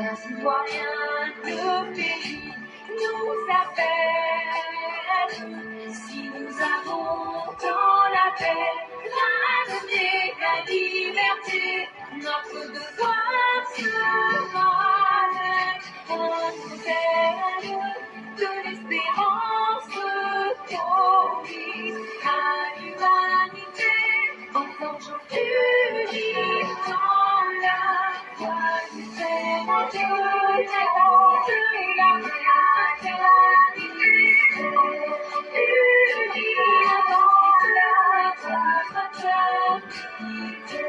Un citoyen de pays nous appelle. Si nous avons dans la paix, la donner la liberté, notre devoir sera d'être un modèle de l'espérance promise à l'humanité, en forgeant unis dans la voie du Seigneur Dieu, de la réalité, unis dans la voie fraternité,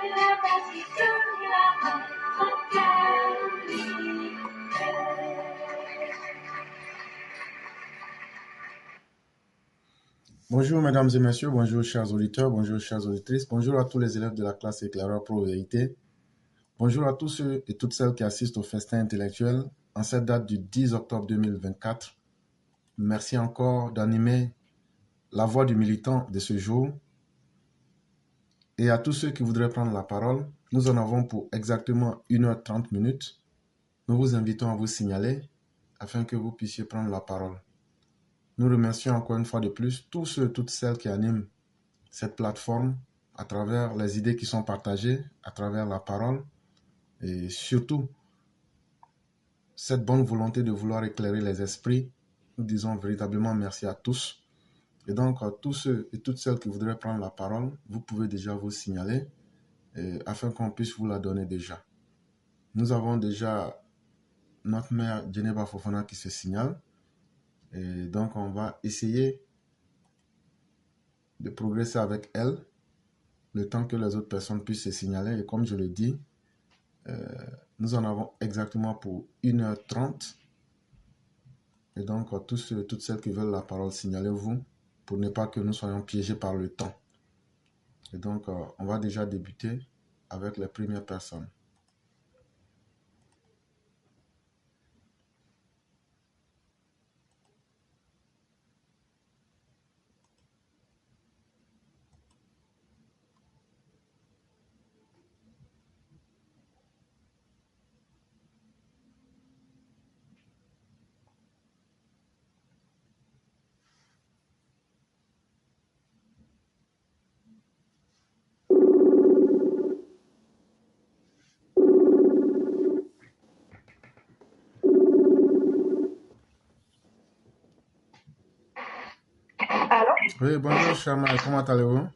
la patrie de la fraternité. Bonjour mesdames et messieurs, bonjour chers auditeurs, bonjour chères auditrices, bonjour à tous les élèves de la classe éclaireur pro-vérité, bonjour à tous ceux et toutes celles qui assistent au festin intellectuel en cette date du 10 octobre 2024. Merci encore d'animer la voix du militant de ce jour et à tous ceux qui voudraient prendre la parole. Nous en avons pour exactement 1h30 minutes. Nous vous invitons à vous signaler afin que vous puissiez prendre la parole. Nous remercions encore une fois de plus tous ceux et toutes celles qui animent cette plateforme à travers les idées qui sont partagées, à travers la parole et surtout cette bonne volonté de vouloir éclairer les esprits. Nous disons véritablement merci à tous. Et donc, tous ceux et toutes celles qui voudraient prendre la parole, vous pouvez déjà vous signaler afin qu'on puisse vous la donner déjà. Nous avons déjà notre mère Djeneba Fofana qui se signale. Et donc, on va essayer de progresser avec elle le temps que les autres personnes puissent se signaler. Et comme je le dis, nous en avons exactement pour 1h30. Et donc, tous ceux et toutes celles qui veulent la parole, signalez-vous pour ne pas que nous soyons piégés par le temps. Et donc, on va déjà débuter avec les premières personnes. Allô? Oui, bonjour Chama, comment allez-vous?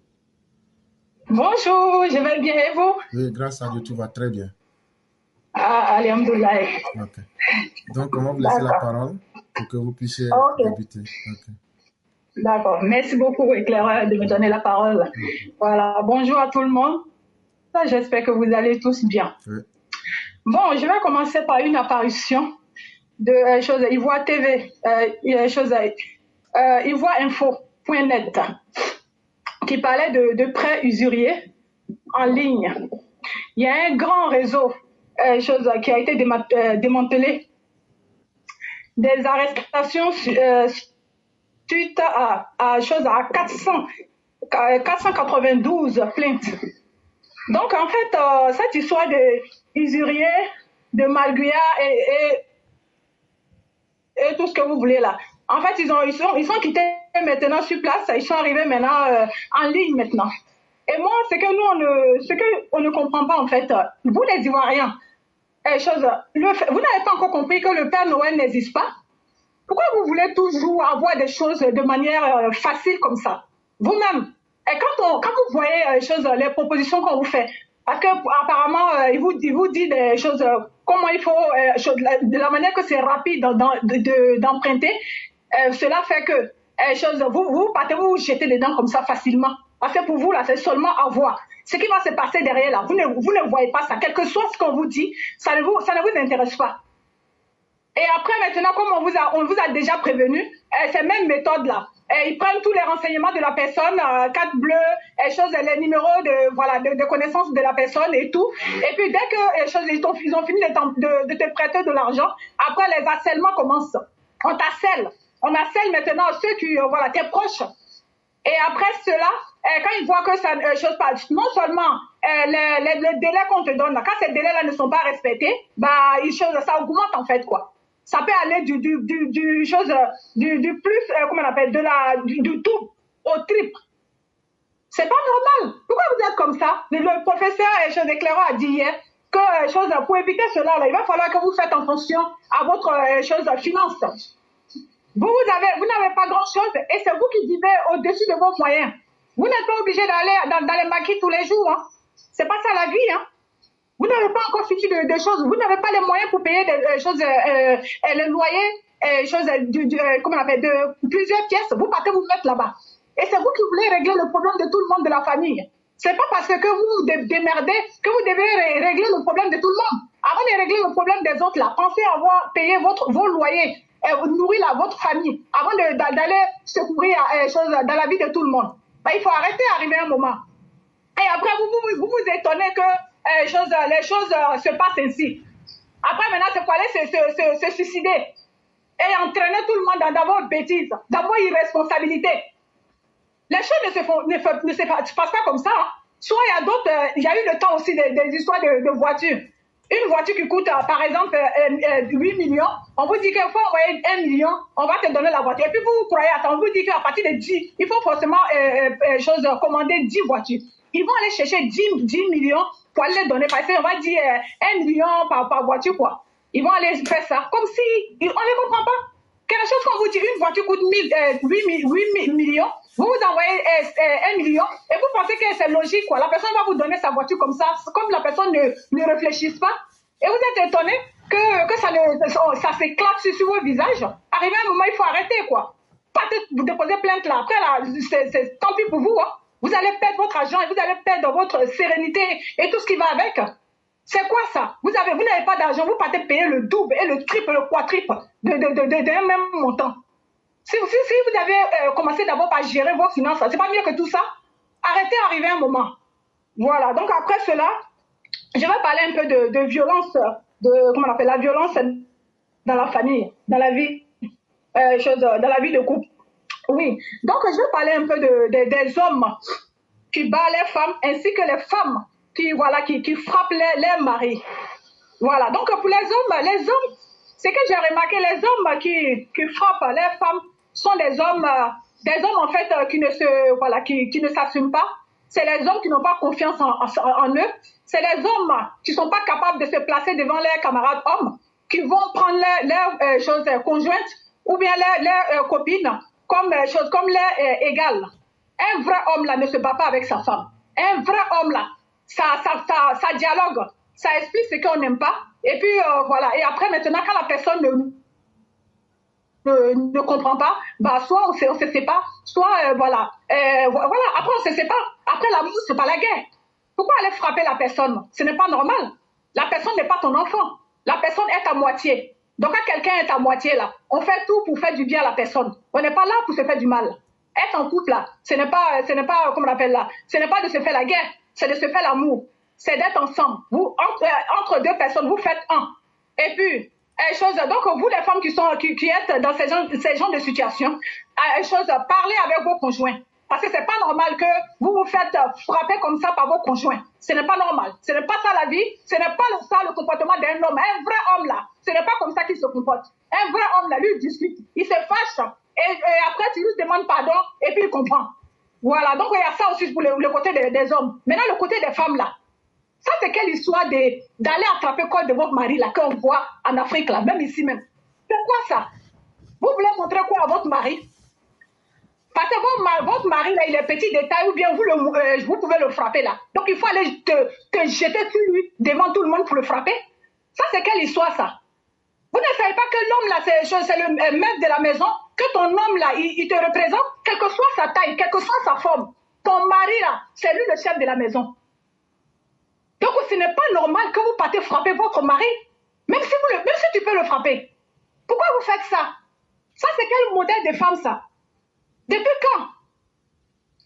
Bonjour, je vais bien et vous? Oui, grâce à Dieu, tout va très bien. Ah, alhamdoulilah. Ok. Donc, on va vous laisser la parole pour que vous puissiez débuter. Okay. D'accord. Merci beaucoup, éclaireur, de me donner la parole. Voilà. Bonjour à tout le monde. J'espère que vous allez tous bien. Oui. Bon, je vais commencer par une apparition de Ivoire TV, ivoireinfo.net, qui parlait de prêts usuriers en ligne. Il y a un grand réseau qui a été démantelé, des arrestations suite à 492 plaintes. Donc en fait, cette histoire de usurier, de malguia et tout ce que vous voulez là, en fait ils sont quittés maintenant sur place, ils sont arrivés maintenant en ligne maintenant. Et moi, ce que on ne comprend pas en fait, vous les Ivoiriens, vous n'avez pas encore compris que le Père Noël n'existe pas. Pourquoi vous voulez toujours avoir des choses de manière facile comme ça? Vous-même, et quand vous voyez les propositions qu'on vous fait, parce que apparemment il vous dit des choses, comment il faut, de la manière que c'est rapide d'emprunter, cela fait que vous partez vous jeter dedans comme ça facilement. Parce que pour vous là, c'est seulement avoir. Ce qui va se passer derrière là, vous ne voyez pas ça. Quel que soit ce qu'on vous dit, ça ne vous intéresse pas. Et après, maintenant, comme on vous a déjà prévenu, ces mêmes méthodes-là, ils prennent tous les renseignements de la personne, carte bleue, les numéros de connaissance de la personne et tout. Et puis, dès que ils ont fini de te prêter de l'argent, après, les harcèlements commencent. On t'harcèle. On harcèle maintenant ceux qui, tes proches. Et après cela, quand ils voient que ça chose passe, non seulement les délais qu'on te donne, quand ces délais-là ne sont pas respectés, bah, ça augmente en fait, quoi. Ça peut aller du plus, comment on appelle, du tout au triple. C'est pas normal. Pourquoi vous êtes comme ça? Le professeur Éclairant a dit hier que pour éviter cela, là, il va falloir que vous faites attention à votre finance. Vous n'avez pas grand-chose et c'est vous qui vivez au-dessus de vos moyens. Vous n'êtes pas obligé d'aller dans les maquis tous les jours. Hein. C'est pas ça la vie. Hein. Vous n'avez pas encore fini de choses. Vous n'avez pas les moyens pour payer les loyers, comment on appelle, de plusieurs pièces. Vous partez vous mettre là-bas. Et c'est vous qui voulez régler le problème de tout le monde de la famille. C'est pas parce que vous vous démerdez que vous devez régler le problème de tout le monde. Avant de régler le problème des autres, là, pensez à payer vos loyers, nourrir votre famille, avant d'aller secourir dans la vie de tout le monde. Ben, il faut arrêter d'arriver un moment. Et après, vous étonnez que les choses se passent ainsi. Après, maintenant, c'est pour aller se suicider et entraîner tout le monde dans vos bêtises, dans vos irresponsabilités. Les choses ne se passent pas comme ça. Hein. Soit il y a eu le temps aussi des histoires de voitures. Une voiture qui coûte, par exemple, 8 millions, on vous dit qu'il faut envoyer 1 million, on va te donner la voiture. Et puis vous croyez, on vous dit qu'à partir de 10, il faut forcément commander 10 voitures. Ils vont aller chercher 10 millions pour aller les donner. Parce qu'on va dire 1 million par voiture, quoi. Ils vont aller faire ça. Comme si, on ne les comprend pas. Quelque chose qu'on vous dit, une voiture coûte 8 millions, vous envoyez 1 million et vous pensez que c'est logique, quoi. La personne va vous donner sa voiture comme ça, comme la personne ne réfléchisse pas. Et vous êtes étonné que ça s'éclate sur vos visages. Arrivé à un moment, il faut arrêter, quoi. Pas vous déposer plainte là. Après, là, c'est tant pis pour vous. Hein. Vous allez perdre votre argent et vous allez perdre votre sérénité et tout ce qui va avec. C'est quoi ça? Vous n'avez pas d'argent, vous partez payer le double et le triple, le quadruple d'un même montant. Si vous avez commencé d'abord par gérer vos finances, c'est pas mieux que tout ça. Arrêtez d'arriver un moment. Voilà, donc après cela, je vais parler un peu de violence, comment on appelle, la violence dans la famille, dans la vie, dans la vie de couple. Oui, donc je vais parler un peu des hommes qui battent les femmes, ainsi que les femmes qui frappent les maris. Voilà, donc pour les hommes, c'est que j'ai remarqué, les hommes qui frappent les femmes sont des hommes en fait qui ne s'assument pas. C'est les hommes qui n'ont pas confiance en eux. C'est les hommes qui ne sont pas capables de se placer devant leurs camarades hommes, qui vont prendre leurs choses conjointes ou bien leurs copines comme leurs égales. Un vrai homme là ne se bat pas avec sa femme. Un vrai homme là, ça dialogue, ça explique ce qu'on n'aime pas. Et puis voilà. Et après maintenant, quand la personne ne comprend pas, bah soit on se sépare, soit voilà. Après on se sépare. Après l'amour, c'est pas la guerre. Pourquoi aller frapper la personne? Ce n'est pas normal. La personne n'est pas ton enfant. La personne est à moitié. Donc quand quelqu'un est à moitié là, on fait tout pour faire du bien à la personne. On n'est pas là pour se faire du mal. Être en couple là, ce n'est pas comment on appelle là, ce n'est pas de se faire la guerre, c'est de se faire l'amour. C'est d'être ensemble. Vous entre deux personnes, vous faites un. Et puis donc vous les femmes qui êtes dans ces genres de situations, parlez avec vos conjoints. Parce que c'est pas normal que vous vous faites frapper comme ça par vos conjoints. Ce n'est pas normal. Ce n'est pas ça la vie. Ce n'est pas ça le comportement d'un homme. Un vrai homme là, ce n'est pas comme ça qu'il se comporte. Un vrai homme là, lui il discute, il se fâche et après tu lui demandes pardon et puis il comprend. Voilà, donc il y a ça aussi pour le côté des hommes. Maintenant le côté des femmes là. Ça, c'est quelle histoire d'aller attraper le corps de votre mari, là, qu'on voit en Afrique, là, même ici même. Pourquoi ça? Vous voulez montrer quoi à votre mari? Parce que votre mari, là, il est petit détail, ou bien vous pouvez le frapper, là. Donc, il faut aller te jeter sur lui devant tout le monde pour le frapper. Ça, c'est quelle histoire, ça? Vous ne savez pas que l'homme, là, c'est le maître de la maison, que ton homme, là, il te représente, quelle que soit sa taille, quelle que soit sa forme. Ton mari, là, c'est lui le chef de la maison. Donc, ce n'est pas normal que vous partez frapper votre mari, même si tu peux le frapper. Pourquoi vous faites ça? Ça, c'est quel modèle de femme, ça? Depuis quand?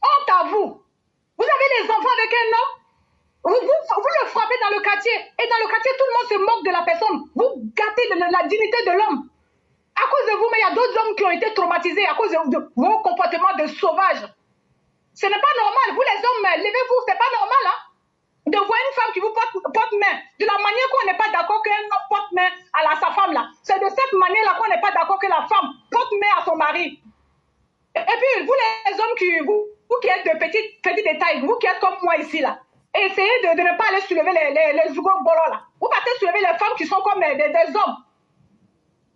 Honte à vous. Vous avez des enfants avec un homme, vous le frappez dans le quartier, et dans le quartier, tout le monde se moque de la personne. Vous gâtez la dignité de l'homme. À cause de vous, mais il y a d'autres hommes qui ont été traumatisés à cause de vos comportements de sauvages. Ce n'est pas normal. Vous, les hommes, levez-vous, c'est pas normal, hein? de voir une femme qui vous porte main, de la manière qu'on n'est pas d'accord qu'un homme porte main à sa femme là. C'est de cette manière-là qu'on n'est pas d'accord que la femme porte main à son mari. Et puis, vous les hommes, vous qui êtes de petits détails, vous qui êtes comme moi ici là, essayez de ne pas aller soulever les bolos là. Vous partez soulever les femmes qui sont comme des hommes.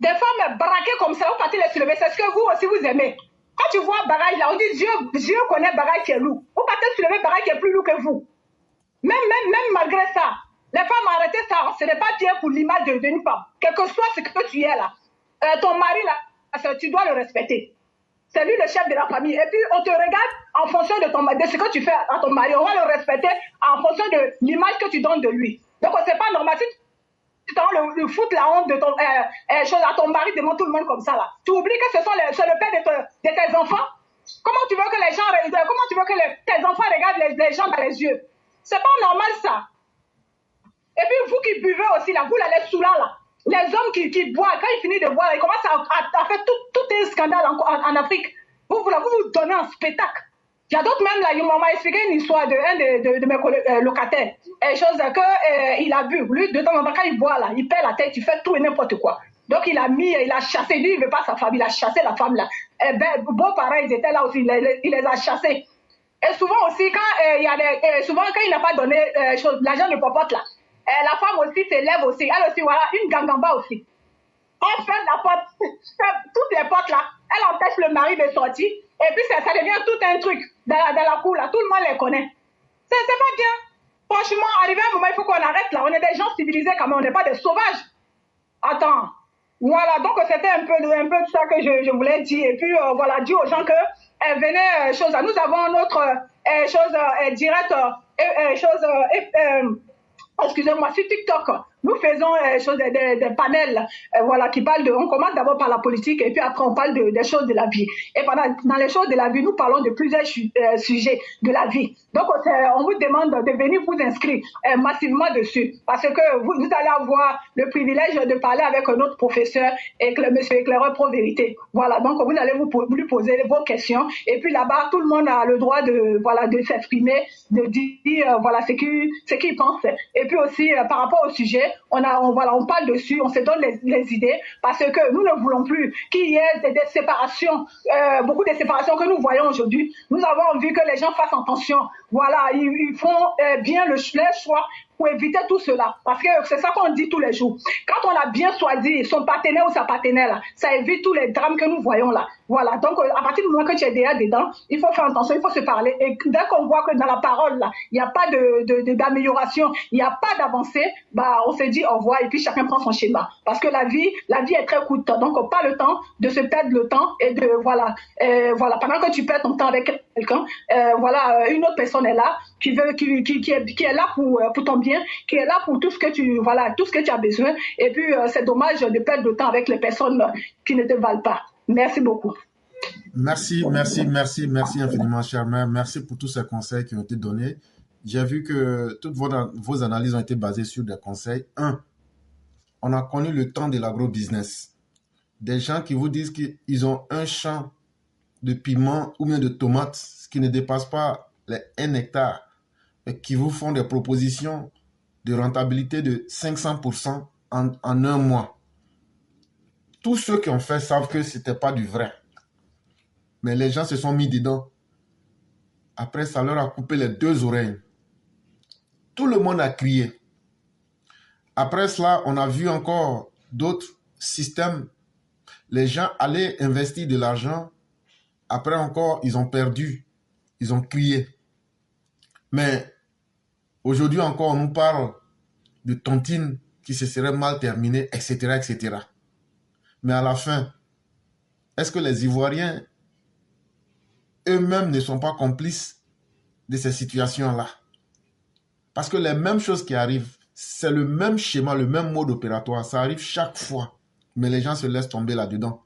Des femmes braquées comme ça, vous partez les soulever. C'est ce que vous aussi vous aimez. Quand tu vois Baraï là, on dit Dieu connaît Baraï qui est lourd. Vous partez soulever Baraï qui est plus lourd que vous. Même malgré ça, les femmes arrêtez ça. Ce n'est pas bien pour l'image d'une femme. Quel que soit ce que tu es là, ton mari là, tu dois le respecter. C'est lui le chef de la famille. Et puis, on te regarde en fonction de ce que tu fais à ton mari. On va le respecter en fonction de l'image que tu donnes de lui. Donc, c'est pas normal. Si tu t'en le foutre la honte de ton chose à ton mari devant tout le monde comme ça, là. Tu oublies que c'est le père de tes enfants. Comment tu veux que les gens, tes enfants regardent les gens dans les yeux? C'est pas normal, ça. Et puis, vous qui buvez aussi, là, vous, là, les saoulants, là. Les hommes qui boivent, quand ils finissent de boire, ils commencent à faire tout un scandale en Afrique. Vous donnez un spectacle. Il y a d'autres même là, on m'a expliqué une histoire de mes locataires. Chose que il a bu. Lui, de temps en temps, quand il boit là, il perd la tête, il fait tout et n'importe quoi. Donc il a chassé, lui, il ne veut pas sa femme, il a chassé la femme là. Beaux-parents, ils étaient là aussi, il les a chassés. Et souvent aussi, souvent quand il n'a pas donné l'argent de popote là, la femme aussi s'élève aussi. Elle aussi, voilà, une gangamba aussi. On ferme la porte, toutes les portes là. Elle empêche le mari de sortir. Et puis ça devient tout un truc dans la cour là. Tout le monde les connaît. C'est pas bien. Franchement, arrivé à un moment, il faut qu'on arrête là. On est des gens civilisés quand même, on n'est pas des sauvages. Attends. Voilà, donc c'était un peu ça que je voulais dire. Et puis voilà, dire aux gens que venez, nous avons notre direct, excusez-moi, sur TikTok, nous faisons des panels voilà, qui parlent on commence d'abord par la politique et puis après on parle des choses de la vie. Et dans les choses de la vie, nous parlons de plusieurs sujets de la vie. Donc on vous demande de venir vous inscrire massivement dessus parce que vous allez avoir le privilège de parler avec un autre professeur, monsieur éclaireur pro vérité. Voilà, donc vous allez lui poser vos questions et puis là-bas, tout le monde a le droit de s'exprimer, de dire voilà ce qu'il pense. Et puis aussi, par rapport au sujet, on parle dessus, on se donne les idées, parce que nous ne voulons plus qu'il y ait des séparations, beaucoup de séparations que nous voyons aujourd'hui. Nous avons envie que les gens fassent attention. Voilà, ils font bien leur choix pour éviter tout cela. Parce que c'est ça qu'on dit tous les jours. Quand on a bien choisi son partenaire ou sa partenaire, là, ça évite tous les drames que nous voyons là. Voilà, donc à partir du moment que tu es déjà dedans, il faut faire attention, il faut se parler. Et dès qu'on voit que dans la parole, là, il n'y a pas d'amélioration, il n'y a pas d'avancée, on se dit au revoir et puis chacun prend son schéma. Parce que la vie est très courte. Donc, on n'a pas le temps de se perdre le temps et voilà, pendant que tu perds ton temps avec quelqu'un, une autre personne est là, qui est là pour ton bien, qui est là pour tout ce que tu as besoin. Et puis, c'est dommage de perdre le temps avec les personnes qui ne te valent pas. Merci beaucoup. Merci infiniment, chère mère. Merci pour tous ces conseils qui ont été donnés. J'ai vu que toutes vos analyses ont été basées sur des conseils. On a connu le temps de l'agro-business. Des gens qui vous disent qu'ils ont un champ de piments ou bien de tomates qui ne dépasse pas les 1 hectare et qui vous font des propositions de rentabilité de 500% en un mois. Tous ceux qui ont fait savent que ce n'était pas du vrai. Mais les gens se sont mis dedans. Après, ça leur a coupé les 2 oreilles. Tout le monde a crié. Après cela, on a vu encore d'autres systèmes. Les gens allaient investir de l'argent. Après encore, ils ont perdu. Ils ont crié. Mais aujourd'hui encore, on nous parle de tontines qui se seraient mal terminées, etc., etc. Mais à la fin, est-ce que les Ivoiriens eux-mêmes ne sont pas complices de ces situations-là? Parce que les mêmes choses qui arrivent, c'est le même schéma, le même mode opératoire. Ça arrive chaque fois. Mais les gens se laissent tomber là-dedans.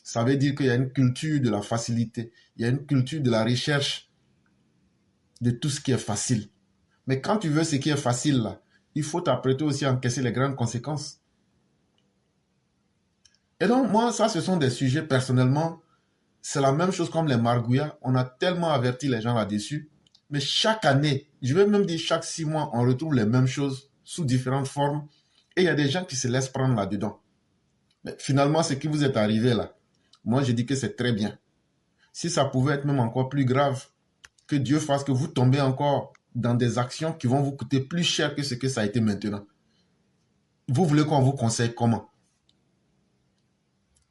Ça veut dire qu'il y a une culture de la facilité. Il y a une culture de la recherche de tout ce qui est facile. Mais quand tu veux ce qui est facile, là, il faut t'apprêter aussi à encaisser les grandes conséquences. Et donc, moi, ça, ce sont des sujets, personnellement, c'est la même chose comme les margouillas. On a tellement averti les gens là-dessus. Mais chaque année, je vais même dire chaque 6 mois, on retrouve les mêmes choses sous différentes formes. Et il y a des gens qui se laissent prendre là-dedans. Mais finalement, ce qui vous est arrivé là, moi je dis que c'est très bien. Si ça pouvait être même encore plus grave, que Dieu fasse que vous tombez encore dans des actions qui vont vous coûter plus cher que ce que ça a été maintenant. Vous voulez qu'on vous conseille comment?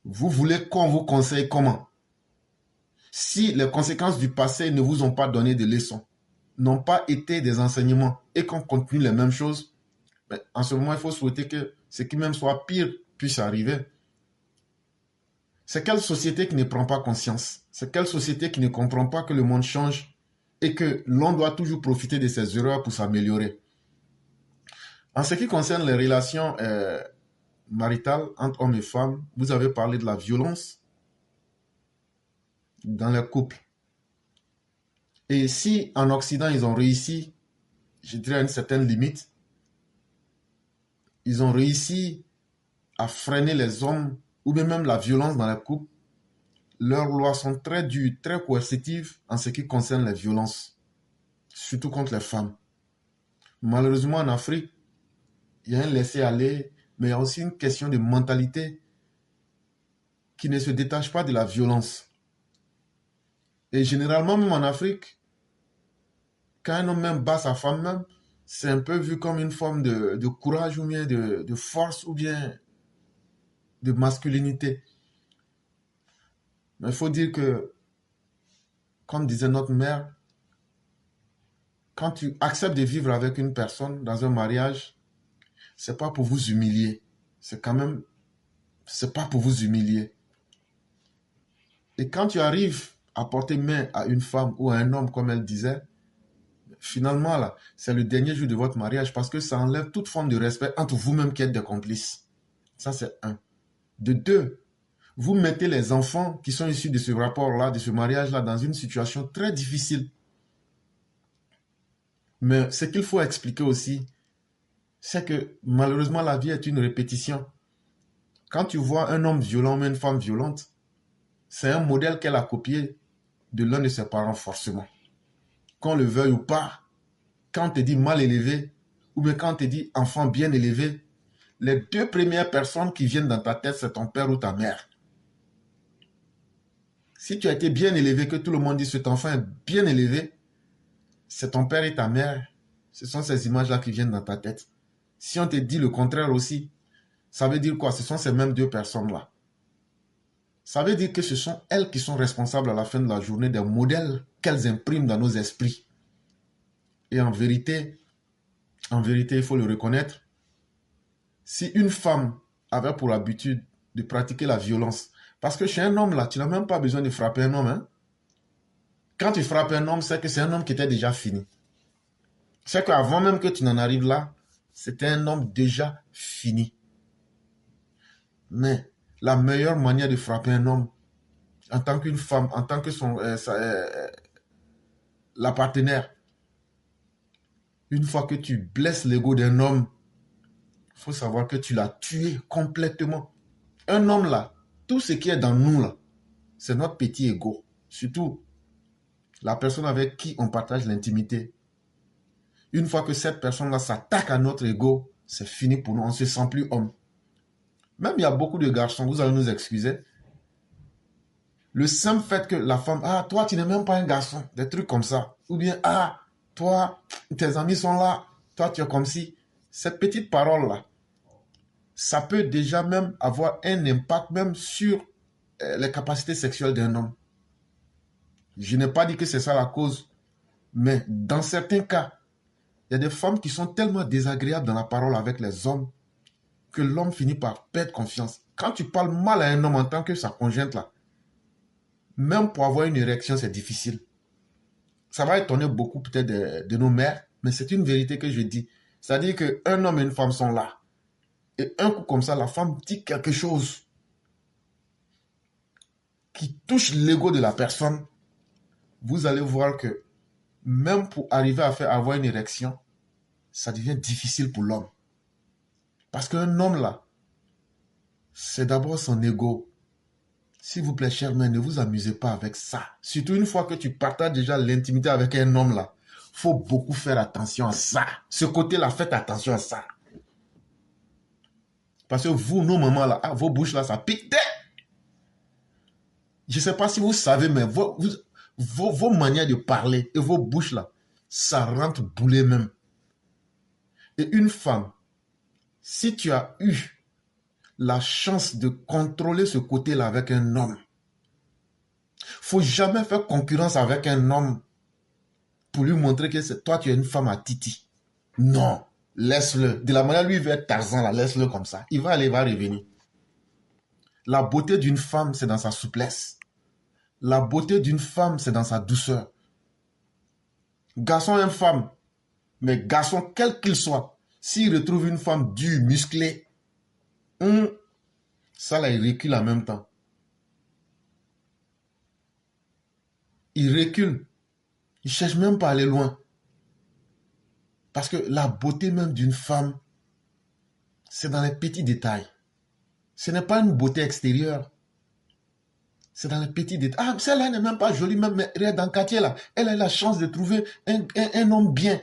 Vous voulez qu'on vous conseille comment? Si les conséquences du passé ne vous ont pas donné de leçons, n'ont pas été des enseignements et qu'on continue les mêmes choses, ben, en ce moment, il faut souhaiter que ce qui même soit pire puisse arriver. C'est quelle société qui ne prend pas conscience? C'est quelle société qui ne comprend pas que le monde change et que l'on doit toujours profiter de ses erreurs pour s'améliorer? En ce qui concerne les relations maritales entre hommes et femmes, vous avez parlé de la violence dans les couples. Et si en Occident, ils ont réussi, je dirais à une certaine limite, ils ont réussi à freiner les hommes ou même la violence dans les couples, leurs lois sont très dures, très coercitives en ce qui concerne les violences, surtout contre les femmes. Malheureusement, en Afrique, il y a un laisser-aller, mais il y a aussi une question de mentalité qui ne se détache pas de la violence. Et généralement, même en Afrique, quand un homme même bat sa femme même, c'est un peu vu comme une forme de courage ou bien de force ou bien de masculinité. Mais il faut dire que, comme disait notre mère, quand tu acceptes de vivre avec une personne dans un mariage, c'est pas pour vous humilier. C'est pas pour vous humilier. Et quand tu arrives à porter main à une femme ou à un homme, comme elle disait, finalement, là, c'est le dernier jour de votre mariage parce que ça enlève toute forme de respect entre vous-même qui êtes des complices. Ça, c'est un. De deux, vous mettez les enfants qui sont issus de ce rapport-là, de ce mariage-là, dans une situation très difficile. Mais ce qu'il faut expliquer aussi, c'est que malheureusement, la vie est une répétition. Quand tu vois un homme violent ou une femme violente, c'est un modèle qu'elle a copié de l'un de ses parents forcément. Qu'on le veuille ou pas, quand on te dit mal élevé, ou bien quand on te dit enfant bien élevé, les deux premières personnes qui viennent dans ta tête, c'est ton père ou ta mère. Si tu as été bien élevé, que tout le monde dit cet enfant est bien élevé, c'est ton père et ta mère. Ce sont ces images-là qui viennent dans ta tête. Si on te dit le contraire aussi, ça veut dire quoi? Ce sont ces mêmes deux personnes-là. Ça veut dire que ce sont elles qui sont responsables à la fin de la journée des modèles qu'elles impriment dans nos esprits. Et en vérité, il faut le reconnaître, si une femme avait pour habitude de pratiquer la violence, parce que chez un homme là, tu n'as même pas besoin de frapper un homme. Hein? Quand tu frappes un homme, c'est que c'est un homme qui était déjà fini. C'est qu'avant même que tu n'en arrives là, c'était un homme déjà fini. Mais la meilleure manière de frapper un homme, en tant qu'une femme, en tant que la partenaire, une fois que tu blesses l'ego d'un homme, il faut savoir que tu l'as tué complètement. Un homme là, tout ce qui est dans nous là, c'est notre petit ego. Surtout la personne avec qui on partage l'intimité. Une fois que cette personne-là s'attaque à notre ego, c'est fini pour nous, on ne se sent plus homme. Même il y a beaucoup de garçons, vous allez nous excuser. Le simple fait que la femme, ah, toi, tu n'es même pas un garçon, des trucs comme ça. Ou bien, ah, toi, tes amis sont là, toi, tu es comme si. Cette petite parole-là, ça peut déjà même avoir un impact même sur les capacités sexuelles d'un homme. Je n'ai pas dit que c'est ça la cause, mais dans certains cas, il y a des femmes qui sont tellement désagréables dans la parole avec les hommes que l'homme finit par perdre confiance. Quand tu parles mal à un homme en tant que sa conjointe là, même pour avoir une érection, c'est difficile. Ça va étonner beaucoup peut-être de nos mères, mais c'est une vérité que je dis. C'est-à-dire qu'un homme et une femme sont là. Et un coup comme ça, la femme dit quelque chose qui touche l'ego de la personne. Vous allez voir que même pour arriver à faire avoir une érection, ça devient difficile pour l'homme. Parce qu'un homme là, c'est d'abord son ego. S'il vous plaît, chère mère, ne vous amusez pas avec ça. Surtout une fois que tu partages déjà l'intimité avec un homme là. faut beaucoup faire attention à ça. Ce côté-là, faites attention à ça. Parce que vous, nos mamans, là, vos bouches, là, ça pique. Je ne sais pas si vous savez, mais vos manières de parler et vos bouches, là, ça rentre boulet même. Et une femme, si tu as eu la chance de contrôler ce côté-là avec un homme, faut jamais faire concurrence avec un homme pour lui montrer que toi, tu es une femme à titi. Non, laisse-le. De la manière lui, il veut être Tarzan, là, laisse-le comme ça. Il va aller, il va revenir. La beauté d'une femme, c'est dans sa souplesse. La beauté d'une femme, c'est dans sa douceur. Garçon et femme, mais garçon, quel qu'il soit, s'il retrouve une femme dure, musclée, ça là, il recule en même temps. Il recule. Il ne cherche même pas à aller loin. Parce que la beauté même d'une femme, c'est dans les petits détails. Ce n'est pas une beauté extérieure. C'est dans les petits détails. Ah, celle-là n'est même pas jolie, même mais dans le quartier là. Elle a la chance de trouver un homme bien.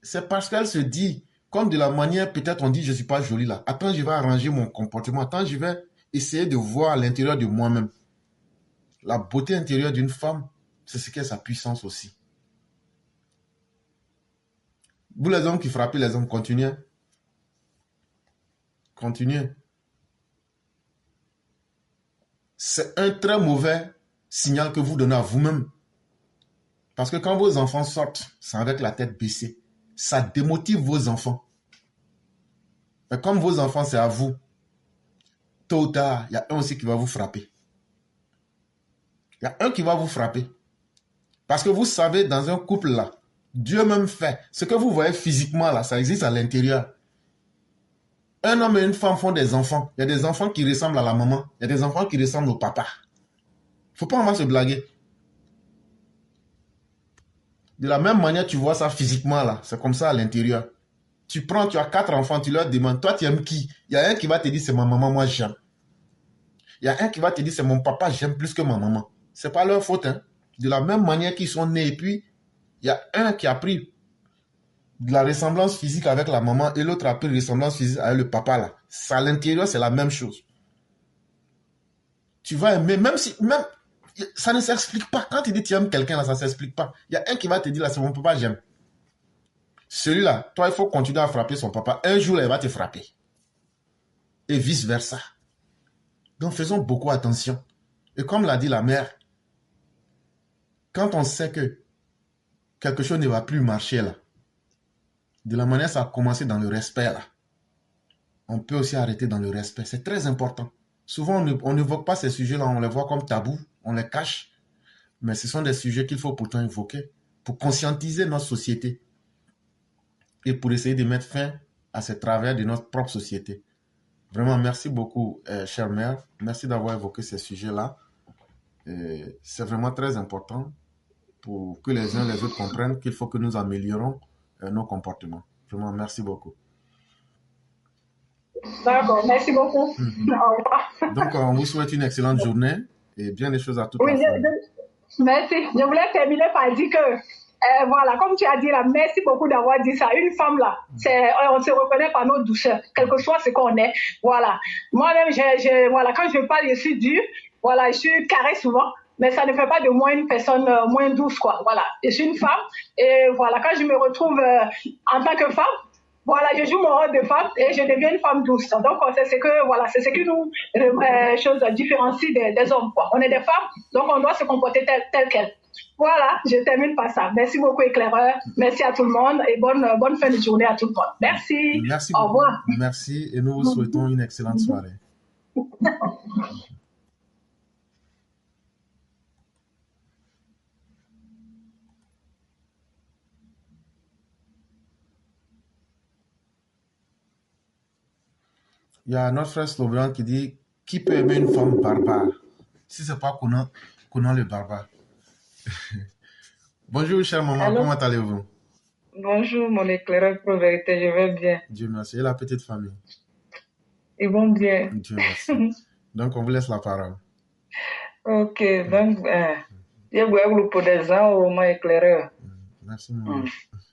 C'est parce qu'elle se dit, comme de la manière, peut-être on dit, je ne suis pas jolie là. Attends, je vais arranger mon comportement. Attends, je vais essayer de voir à l'intérieur de moi-même. La beauté intérieure d'une femme, c'est ce qu'est sa puissance aussi. Vous les hommes qui frappez les hommes, continuez. Continuez. C'est un très mauvais signal que vous donnez à vous-même. Parce que quand vos enfants sortent, c'est avec la tête baissée. Ça démotive vos enfants. Mais comme vos enfants, c'est à vous, tôt ou tard, il y a un aussi qui va vous frapper. Il y a un qui va vous frapper. Parce que vous savez, dans un couple là, Dieu même fait. Ce que vous voyez physiquement là, ça existe à l'intérieur. Un homme et une femme font des enfants. Il y a des enfants qui ressemblent à la maman. Il y a des enfants qui ressemblent au papa. Il ne faut pas vraiment se blaguer. De la même manière, tu vois ça physiquement là. C'est comme ça à l'intérieur. Tu as 4 enfants, tu leur demandes, toi tu aimes qui? Il y a un qui va te dire, c'est ma maman, moi j'aime. Il y a un qui va te dire, c'est mon papa, j'aime plus que ma maman. Ce n'est pas leur faute. Hein? De la même manière qu'ils sont nés. Et puis, il y a un qui a pris de la ressemblance physique avec la maman et l'autre a pris de ressemblance physique avec le papa là. Ça, à l'intérieur, c'est la même chose. Tu vas aimer, même si... ça ne s'explique pas. Quand tu dis tu aimes quelqu'un là, ça ne s'explique pas. Il y a un qui va te dire, là, c'est mon papa, j'aime. Celui-là, toi, il faut continuer à frapper son papa. Un jour, là, il va te frapper. Et vice-versa. Donc, faisons beaucoup attention. Et comme l'a dit la mère, quand on sait que quelque chose ne va plus marcher là, de la manière ça a commencé dans le respect là, on peut aussi arrêter dans le respect. C'est très important. Souvent, on n'évoque pas ces sujets-là, on les voit comme tabous, on les cache. Mais ce sont des sujets qu'il faut pourtant évoquer pour conscientiser notre société et pour essayer de mettre fin à ces travers de notre propre société. Vraiment, merci beaucoup, chère mère. Merci d'avoir évoqué ces sujets-là. C'est vraiment très important pour que les uns et les autres comprennent qu'il faut que nous améliorons nos comportements. Vraiment, merci beaucoup. D'accord, merci beaucoup. Au revoir. Donc, on vous souhaite une excellente journée et bien des choses à toute Oui, la famille. merci. Je voulais terminer par dire que, voilà, comme tu as dit là, merci beaucoup d'avoir dit ça. Une femme là, on se reconnaît par notre douceur, quel que soit ce qu'on est. Voilà. Moi-même, voilà, quand je parle, je suis dure. Voilà, je suis carrée souvent. Mais ça ne fait pas de moi une personne moins douce, quoi. Voilà. Je suis une femme. Et voilà, quand je me retrouve en tant que femme, voilà, je joue mon rôle de femme et je deviens une femme douce. Donc, c'est ce que nous différencie des hommes, quoi. On est des femmes, donc on doit se comporter tel quel. Voilà, je termine par ça. Merci beaucoup, éclaireur. Merci à tout le monde et bonne fin de journée à tout le monde. Merci. Merci Au beaucoup. revoir. Merci et nous vous souhaitons une excellente soirée. Il y a notre frère Slovian qui dit qui peut aimer une femme barbare si ce n'est pas Conan le barbare. Bonjour, chère maman, Allô? comment allez-vous? Bonjour, mon éclaireur pro vérité, je vais bien. Dieu merci. Et la petite famille? Ils vont bien. Dieu merci. Donc, on vous laisse la parole. Ok, donc, Il y a beaucoup pour des ans au moins éclaireur. Merci, maman.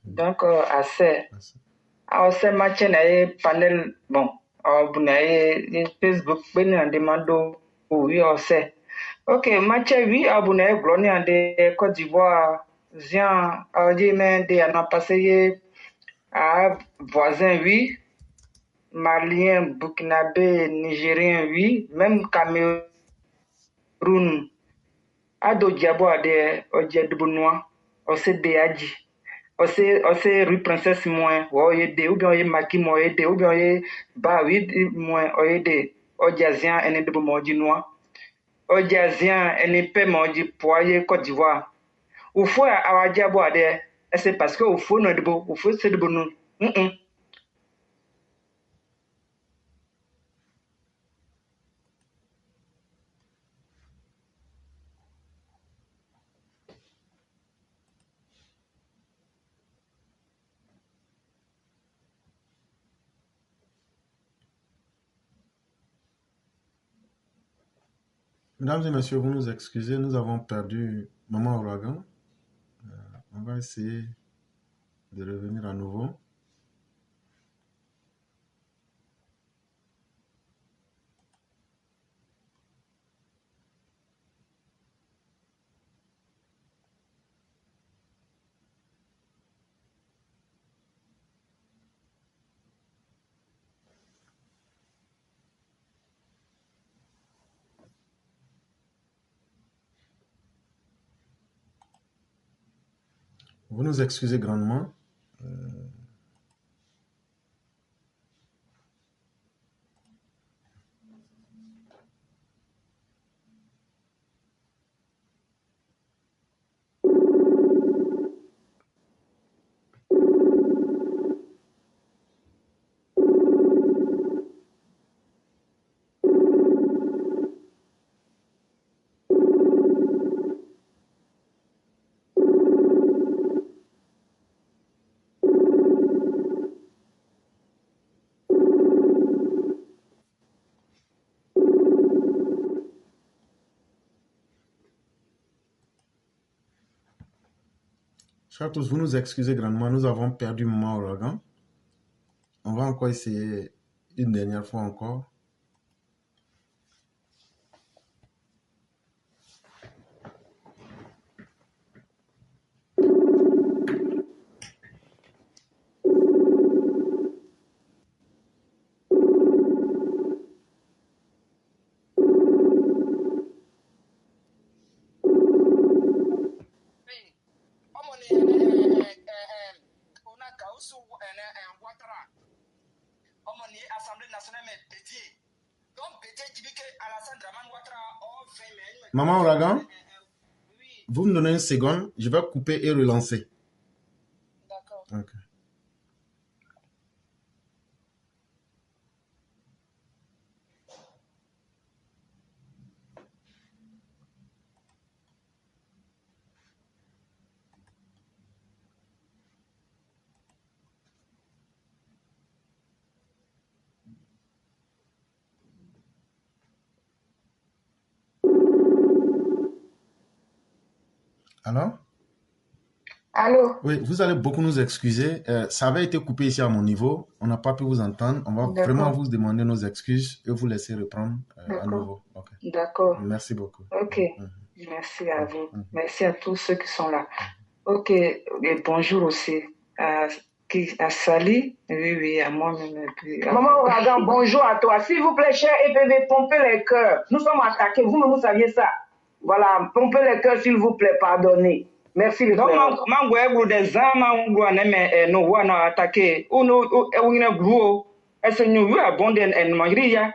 Donc, assez. Merci. Alors, c'est match na panel bon. Alors, vous n'avez Facebook, ben on demande oui, on sait. Ok, match oui, vous n'avez glonné en de Côte d'Ivoire. Jean, dit mais de an passé à voisin oui, Malien, Burkinabé, Nigérien oui, même Cameroun. Ado diabo ade oje dubunoa ose de aji ose rue princesse moins oye de ou bien oye maki mo oye de ou bien oye ba oui moins oye de ojazian ene dubu moji noa ojazian ene pe moji poye Côte d'Ivoire ou faut awa diabo ade c'est parce que ou faut no dubu ou faut se dubu no Mesdames et messieurs, vous nous excusez, nous avons perdu Maman Ouragan. On va essayer de revenir à nouveau. Vous nous excusez grandement. Chers tous, vous nous excusez grandement, nous avons perdu Maman Ouragan. On va encore essayer une dernière fois encore. Maman Ouragan, vous me donnez une seconde, je vais couper et relancer. D'accord. Okay. Alors? Allô? Oui, vous allez beaucoup nous excuser. Ça avait été coupé ici à mon niveau. On n'a pas pu vous entendre. On va vraiment vous demander nos excuses et vous laisser reprendre à nouveau. Okay. D'accord. Merci beaucoup. Ok. Merci à vous. Merci à tous ceux qui sont là. Ok. Et bonjour aussi à Sally. Oui, à moi-même. Maman Ouragan, bonjour à toi. S'il vous plaît, cher EPV, pompez les cœurs. Nous sommes attaqués. Vous-même, vous saviez ça. Voilà, pompez les cœurs, s'il vous plaît. Pardonnez. Merci les donc frères. mango eglu de zama mango aneme no wana attaqué uno ewina gruo ese nyu ya bonde en magriya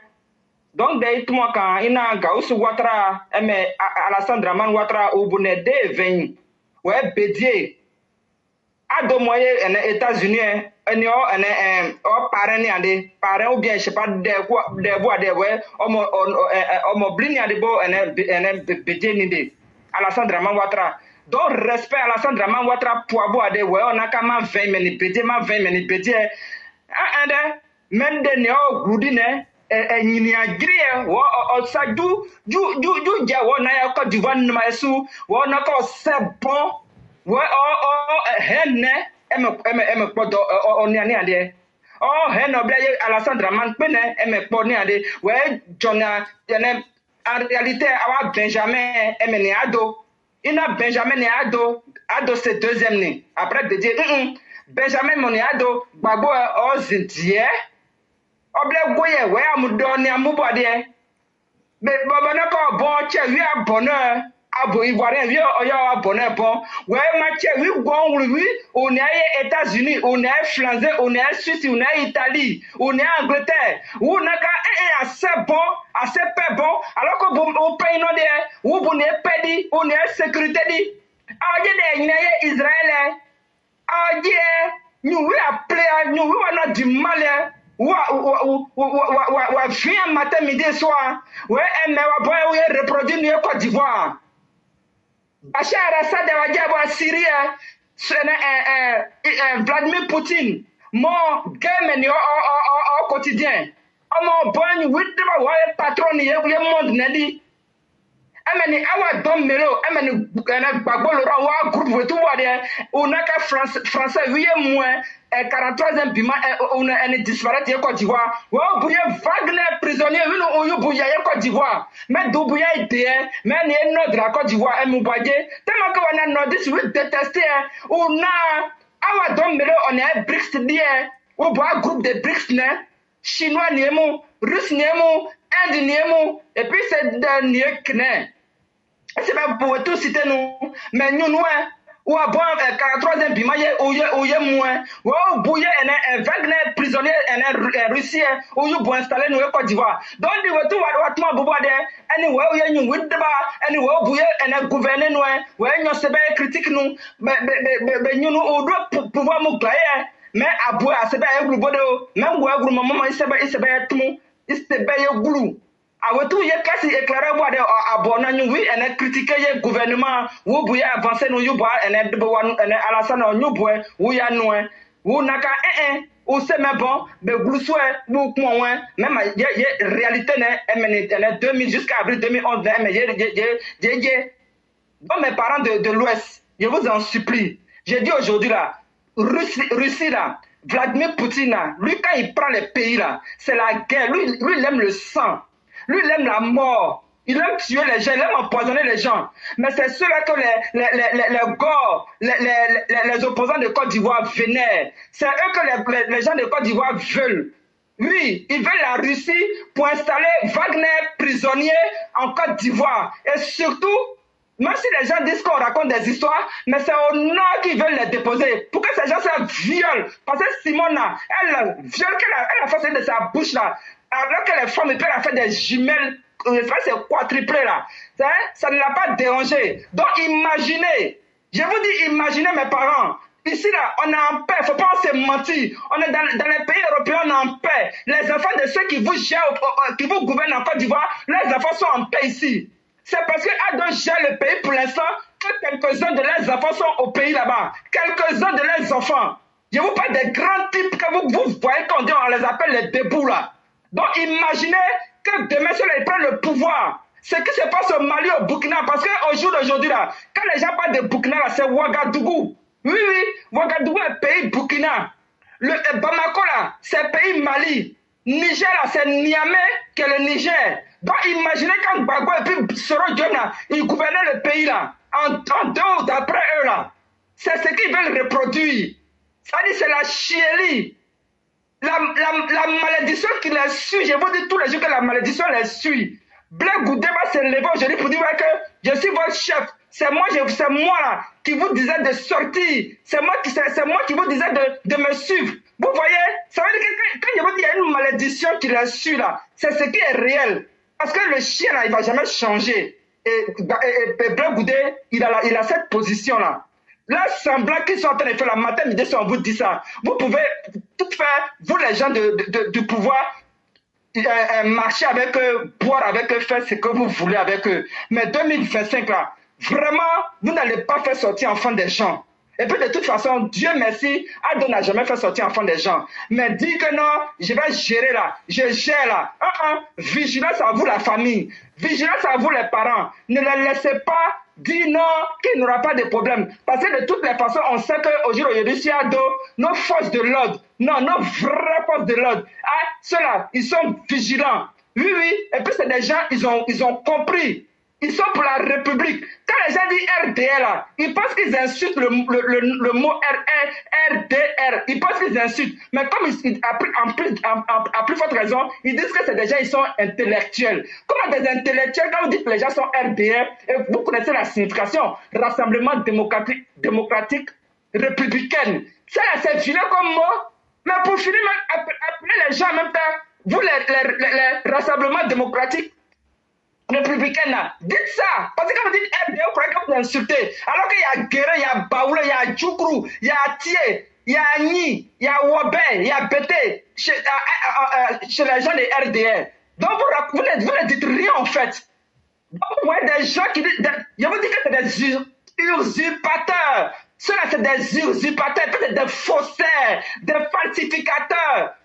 donc de itmo kan ina gausu watra eme Alassane Dramane Ouattara obune de 20 ouais bedie ado moye en États-Unis enio en o parent ni ande parent ou bien je sais pas de quoi de bois de ouais omo blini ande bo en bedie ni de Alassane Dramane Ouattara. Donc, respect à Alassane Dramane Ouattara pour boire des ouais, on a quand même 20 minutes, ma 20 minutes, même des néo goudines, nyiniagiri wo osa du ja wo na ya Côte d'Ivoire na masu wo na ko se bon wo henne eme kpodo oni ani ade hen obla Alassane Dramane pene eme kponi ade we jona ene en réalité awa Benjamin emene ado ina Benjamin ne ado c'est deuxième né après de dire Benjamin mon ado gbagbo ozintie oble goye we amudo ni amubode be baba na ko bon che wi abona abo ivoirien wi oyo abona bon we ma che wi gon wi on est États-Unis on est Flandre on est Suisse on est Italie on est Angleterre on a ka assez bon assez peu bon alors que bon on paye non de ou bon est pedi on est sécurité di aje de nyeye Israël aje ñu wi appelé ñu wi wana du mal wa vient matin midi soir ouais mais wa boy we reproduire ni Côte d'Ivoire Bachar al-Assad wa jabo Syrie Vladimir Poutine mon game ni au quotidien mon bon oui de wa patron ni monde nadi ameni awa dom melo ameni gbagbo lo wa groupe we tout wa de on a ka français oui moins 43e bima on a disparaître Côte d'Ivoire wa bouye Wagner prisonnier oui no oyo bouye Côte d'Ivoire mais do bouye ide mais ni no de la Côte d'Ivoire e mubaje tellement que on a no this we détester on a awa dom melo on est BRICS die o boa groupe de BRICS ne chinois niemo russe niemo inde niemo et puis c'est dernier kne c'est pas pour tout citer nous mais nous ou à bon 43e bima ou moins ou bouiller un Wagner prisonnier un Russie ou you pour installer nous Côte d'Ivoire donc du tout wa bobo de anyway ou you with ba anyway bouiller un gouverner nous ou ñu se ba critique nous mais nous on doit pouvoir nous clayer mais abou a se ba groupe bodo même ou groupe maman il se ba tout il se ba groupe awetu ye kasi éclairer bois de abona ñu oui ene critiquer ye gouvernement wo bu ya avancer no yubo ene de wa ene Alassane no bu wo ya no wo naka o se me bon be gluswe bu ko wen même ye réalité ne emene 2000 jusqu'à avril 2011 mais je bon mes parents de l'Ouest je vous en supplie j'ai dit aujourd'hui là Russie là Vladimir Poutine là lui quand il prend les pays là c'est la guerre lui il aime le sang. Lui, il aime la mort. Il aime tuer les gens, il aime empoisonner les gens. Mais c'est ceux-là que les Gors, les opposants de Côte d'Ivoire vénèrent. C'est eux que les gens de Côte d'Ivoire veulent. Oui, ils veulent la Russie pour installer Wagner prisonnier en Côte d'Ivoire. Et surtout, même si les gens disent qu'on raconte des histoires, mais c'est au nord qu'ils veulent les déposer. Pour que ces gens se violent. Parce que Simona, elle viole, elle a fait de sa bouche là. Alors que les femmes peuvent faire des jumelles, c'est quadruplé là. Ça ne l'a pas dérangé. Donc imaginez, je vous dis imaginez mes parents. Ici là, on est en paix, il ne faut pas se mentir. On est dans les pays européens, on est en paix. Les enfants de ceux qui vous gèrent, qui vous gouvernent en Côte d'Ivoire, les enfants sont en paix ici. C'est parce que Adon gère le pays pour l'instant que quelques-uns de leurs enfants sont au pays là-bas. Quelques-uns de leurs enfants. Je vous parle des grands types que vous voyez qu'on dit, on les appelle les débouts là. Donc imaginez que demain, ceux-là, ils prennent le pouvoir. Ce qui se passe au Mali, au Burkina, parce qu'au jour d'aujourd'hui, là, quand les gens parlent de Burkina, là, c'est Ouagadougou. Oui, Ouagadougou est pays Burkina. Le Bamako, là, c'est pays Mali. Niger, là, c'est Niamey qui est le Niger. Donc imaginez quand Gbagbo et puis Soro Diom, là, ils gouvernaient le pays, là, en deux d'après eux, là. C'est ce qu'ils veulent reproduire. C'est-à-dire, c'est la chiélie. La malédiction qui les suit, je vous dis tous les jours que la malédiction les suit. Blaise Goudé va se lever aujourd'hui pour dire que je suis votre chef. C'est moi là qui vous disais de sortir. C'est moi qui vous disais de me suivre. Vous voyez, ça veut dire que quand je vous dis qu'il y a une malédiction qui les suit là, c'est ce qui est réel. Parce que le chien là, il ne va jamais changer. Et Blaise Goudé, il a cette position là. Là, semblant qu'ils sont en train de faire la matin, midi, on vous dit ça. Vous pouvez tout faire, vous les gens du pouvoir, marcher avec eux, boire avec eux, faire ce que vous voulez avec eux. Mais 2025 là, vraiment, vous n'allez pas faire sortir enfants des gens. Et puis de toute façon, Dieu merci, Ado n'a jamais fait sortir enfant des gens. Mais dit que non, je vais gérer là, je gère là. Vigilance à vous la famille, vigilance à vous les parents. Ne les laissez pas dire non, qu'il n'y aura pas de problème. Parce que de toutes les façons, on sait qu'aujourd'hui, si Ado, nos forces de l'ordre, non, nos vraies forces de l'ordre, ceux-là, ils sont vigilants. Oui, oui, et puis c'est des gens, ils ont compris. Ils sont pour la République. Quand les gens disent RDR, là, ils pensent qu'ils insultent le mot RDR. Ils pensent qu'ils insultent. Mais comme à plus forte raison, ils disent que c'est des gens, ils sont intellectuels. Comment des intellectuels, quand vous dites que les gens sont RDR, et vous connaissez la signification, Rassemblement démocratique républicaine. Ça, c'est vilain comme mot. Mais pour finir, appeler les gens en même temps, vous, les rassemblements démocratiques républicaine, dites ça. Parce que quand vous dites RDR, vous croyez que vous insultez. Alors qu'il y a Guéré, il y a Baoulé, il y a Djoukrou, il y a Atié, il y a Agni, il y a Wabé, il y a Bété, chez les gens des RDR. Donc vous ne dites rien en fait. Donc vous voyez des gens qui disent, je vous dis que c'est des usurpateurs. Ceux-là, c'est des usurpateurs, peut-être des faussaires, des falsificateurs.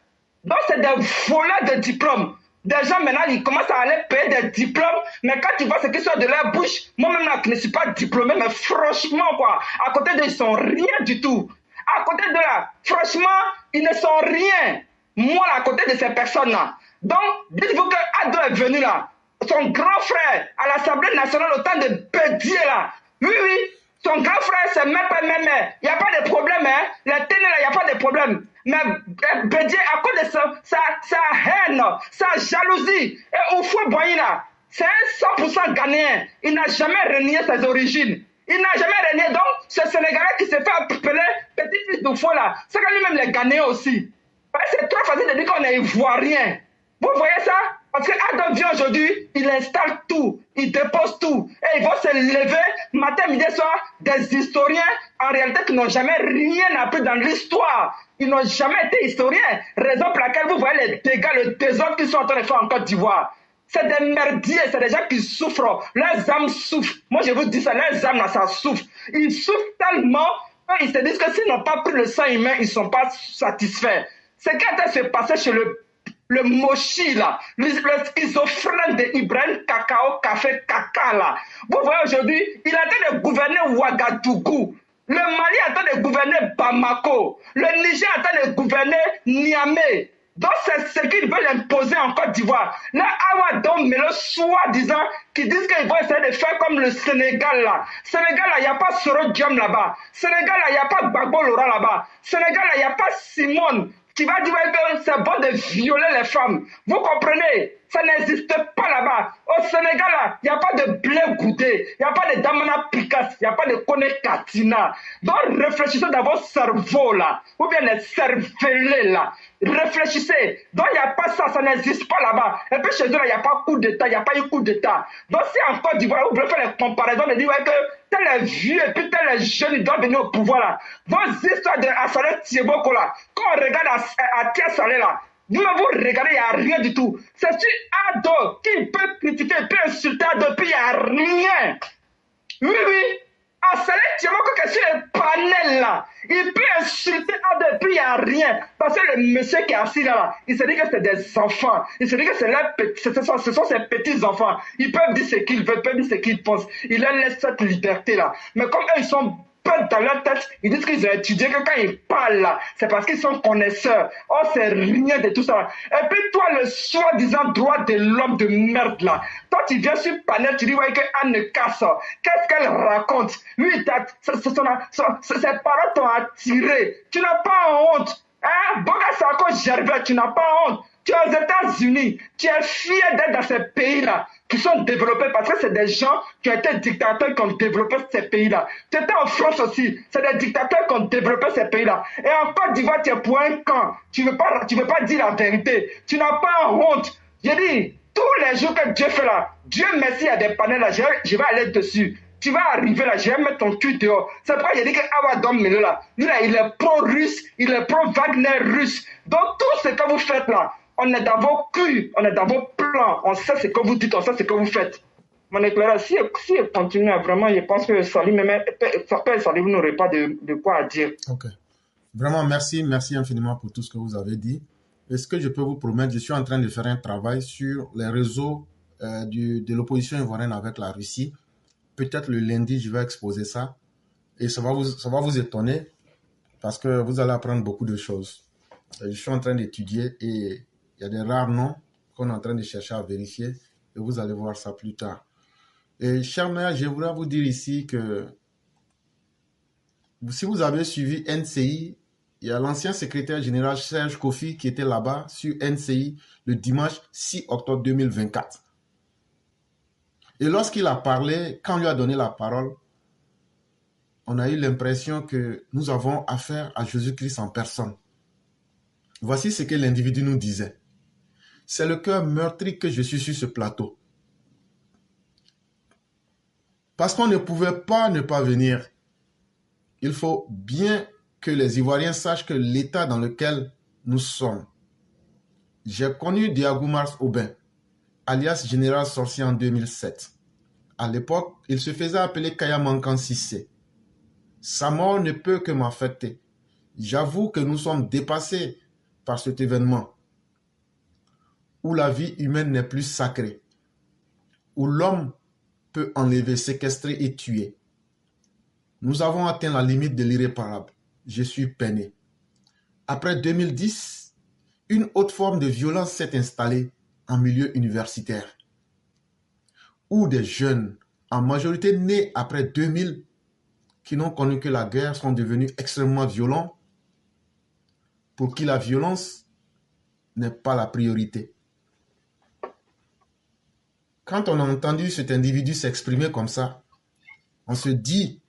Donc c'est des voleurs de diplômes. Des gens maintenant, ils commencent à aller payer des diplômes, mais quand tu vois ce qui sort de leur bouche, moi-même là, qui ne suis pas diplômé, mais franchement, quoi, à côté d'eux, ils sont rien du tout. À côté de là, franchement, ils ne sont rien. Moi, là, à côté de ces personnes-là. Donc, dites-vous que Ado est venu là, son grand frère, à l'Assemblée nationale, au temps de Bédier là. Oui, oui, son grand frère, c'est même pas même. Il n'y a pas de problème, hein. Les ténèbres là, il n'y a pas de problème. Mais Bédier, à cause de sa haine, sa jalousie, et au fond Boyina, c'est un 100% ghanéen. Il n'a jamais renié ses origines. Il n'a jamais renié. Donc, ce Sénégalais qui s'est fait appeler petit-fils de faux là, c'est quand même les Ghanéens aussi. C'est trop facile de dire qu'on est ivoirien. Vous voyez ça? Parce que Adam vient aujourd'hui, il installe tout, il dépose tout. Et ils vont se lever matin, midi, soir, des historiens, en réalité, qui n'ont jamais rien appris dans l'histoire. Ils n'ont jamais été historiens. Raison pour laquelle vous voyez les dégâts, le désordre qu'ils sont en train de faire en Côte d'Ivoire. C'est des merdiers, c'est des gens qui souffrent. Leurs âmes souffrent. Moi, je vous dis ça, leurs âmes, là, ça souffre. Ils souffrent tellement qu'ils se disent que s'ils n'ont pas pris le sang humain, ils ne sont pas satisfaits. C'est qui est en train de se passer chez le Mochi, là, le schizophrène de Ibrahim Cacao, Café Caca, là. Vous voyez aujourd'hui, il est en train de gouverner Ouagadougou. Le Mali est en train de gouverner Bamako. Le Niger est en train de gouverner Niamey. Donc c'est ce qu'ils veulent imposer en Côte d'Ivoire. Là, Awadom, mais le soi-disant, qui disent qu'ils vont essayer de faire comme le Sénégal là. Sénégal là, il n'y a pas Soro Diom là-bas. Sénégal là, il n'y a pas Gbagbo Laurent là-bas. Sénégal là, il n'y a pas Simone qui va dire que c'est bon de violer les femmes. Vous comprenez? Ça n'existe pas là-bas. Au Sénégal, il n'y a pas de blé goûté, il n'y a pas de damana picasse, il n'y a pas de kone katina. Donc réfléchissez dans votre cerveau là, ou bien les cervelés là. Réfléchissez. Donc il n'y a pas ça, ça n'existe pas là-bas. Et puis chez eux, il n'y a pas coup d'État, il n'y a pas eu coup d'État. Donc si en Côte d'Ivoire, vous voulez faire les comparaisons, de dire que tel est vieux et puis tel est jeune, ils doivent venir au pouvoir là. Vos histoires de Assalé Thieboko là, quand on regarde à Tia Salé là, vous regardez, il n'y a rien du tout. C'est sur Ado qui peut critiquer, peut insulter Ado, puis il n'y a rien. Oui, oui. Assalé Thieboko, que sur le panel là, il peut insulter Ado, puis il n'y a rien. Parce que le monsieur qui est assis là, il se dit que c'est des enfants. Il se dit que ce sont ses petits-enfants. Ils peuvent dire ce qu'ils veulent, peuvent dire ce qu'ils pensent. Il leur laisse cette liberté là. Mais comme eux, ils sont dans leur tête, ils disent qu'ils ont étudié, que quand ils parlent là, c'est parce qu'ils sont connaisseurs. Oh, c'est rien de tout ça. Et puis toi, le soi-disant droit de l'homme de merde là, toi tu viens sur panel, tu dis ouais, que Anne Casse, qu'est-ce qu'elle raconte? Lui, ses parents t'ont attiré. Tu n'as pas honte. Hein? Boga Sako Gervais, tu n'as pas honte. Tu es aux États-Unis, tu es fier d'être dans ces pays-là qui sont développés parce que c'est des gens qui ont été dictateurs qui ont développé ces pays-là. Tu étais en France aussi, c'est des dictateurs qui ont développé ces pays-là. Et en Côte d'Ivoire, tu es pour un camp. Tu veux pas dire la vérité. Tu n'as pas honte. J'ai dit, tous les jours que Dieu fait là, Dieu merci à des panels là, je vais aller dessus. Tu vas arriver là, je vais mettre ton cul dehors. C'est pourquoi j'ai dit que Awadom Melo là, lui là, il est pro-russe, il est pro-Wagner russe. Donc tout ce que vous faites là, on est dans vos culs, on est dans vos plans, on sait ce que vous dites, on sait ce que vous faites. Mon éclairage, si elle continue, vraiment, je pense que Salim, Salim n'aurait pas de quoi à dire. Ok. Vraiment, merci infiniment pour tout ce que vous avez dit. Et ce que je peux vous promettre, je suis en train de faire un travail sur les réseaux de l'opposition ivoirienne avec la Russie. Peut-être le lundi, je vais exposer ça. Et ça va vous étonner parce que vous allez apprendre beaucoup de choses. Je suis en train d'étudier et il y a des rares noms qu'on est en train de chercher à vérifier. Et vous allez voir ça plus tard. Et chers mères, je voudrais vous dire ici que si vous avez suivi NCI, il y a l'ancien secrétaire général Serge Kofi qui était là-bas sur NCI le dimanche 6 octobre 2024. Et lorsqu'il a parlé, quand on lui a donné la parole, on a eu l'impression que nous avons affaire à Jésus-Christ en personne. Voici ce que l'individu nous disait. C'est le cœur meurtri que je suis sur ce plateau. Parce qu'on ne pouvait pas ne pas venir. Il faut bien que les Ivoiriens sachent que l'état dans lequel nous sommes. J'ai connu Diagou Mars Aubin, alias Général Sorcier en 2007. À l'époque, il se faisait appeler Kaya Mankan Sissé. Sa mort ne peut que m'affecter. J'avoue que nous sommes dépassés par cet événement où la vie humaine n'est plus sacrée, où l'homme peut enlever, séquestrer et tuer. Nous avons atteint la limite de l'irréparable. Je suis peiné. Après 2010, une autre forme de violence s'est installée en milieu universitaire, où des jeunes, en majorité nés après 2000, qui n'ont connu que la guerre, sont devenus extrêmement violents, pour qui la violence n'est pas la priorité. Quand on a entendu cet individu s'exprimer comme ça, on se dit,